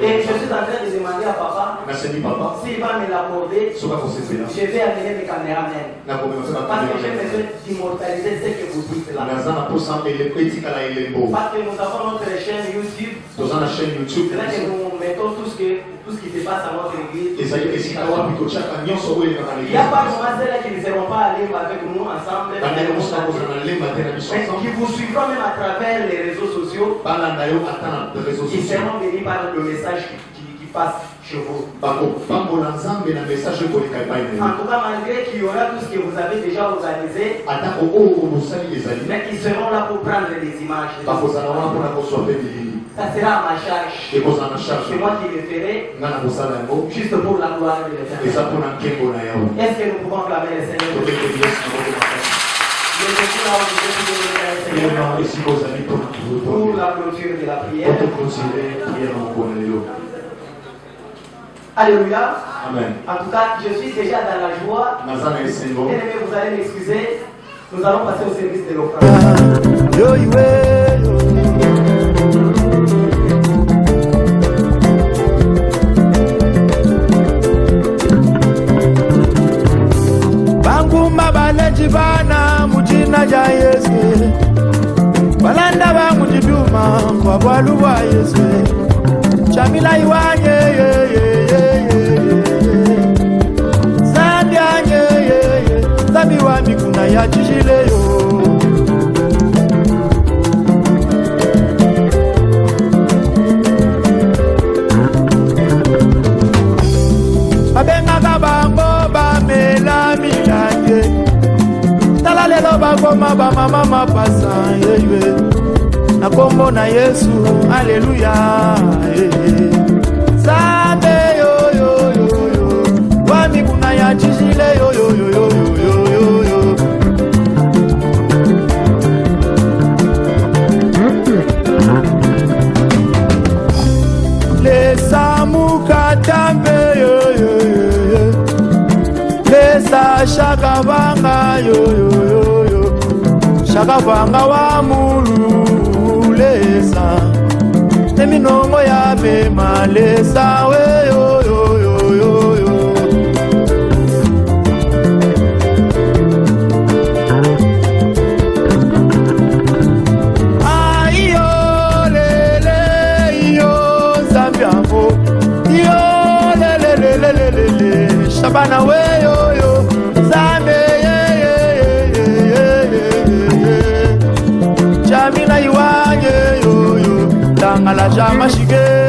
Et je suis en train de demander à papa s'il va me l'accorder. Je vais amener mes caméramens. Parce que j'ai besoin d'immortaliser ce que vous dites là. Parce que nous avons notre chaîne YouTube. C'est là que nous mettons tout ce qui se passe à notre église. Il n'y a pas de là qui ne seront pas allés avec nous ensemble. Mais qui vous suivront même à travers les réseaux sociaux. Ils seront venus par le message qui passe chez vous. En tout cas, malgré qu'il y aura tout ce que vous avez déjà organisé, mais ils seront là pour prendre des images. Ça sera à ma charge. C'est moi qui le ferai, juste pour la gloire de l'Éternel. Est-ce que nous pouvons clamer le Seigneur? Pour la clôture de la prière. Alléluia. Amen. En tout cas, je suis déjà dans la joie. Bien-aimés, vous allez m'excuser. Nous allons passer au service de l'offrande. Jibana mujina ja Yesu balanda ba mujiduma kwa bwalu wa Yesu chamila iwanye sandanye zabi wa mikuna ya chijile yo abenga kabango ba mela milanye lelo bakoma bamama mapasa yewe na kombo na Yesu haleluya Zambe yo wami kuna ya chijile yo lesa mukatambe lesa shakabanga yo Shakavanga wa mulu lesa Eminongo ya bema lesa we yo Ayo lele yo Zambiango Yo lele Shabana we yo Zambe Jamila iwanye yo Tangala jama shige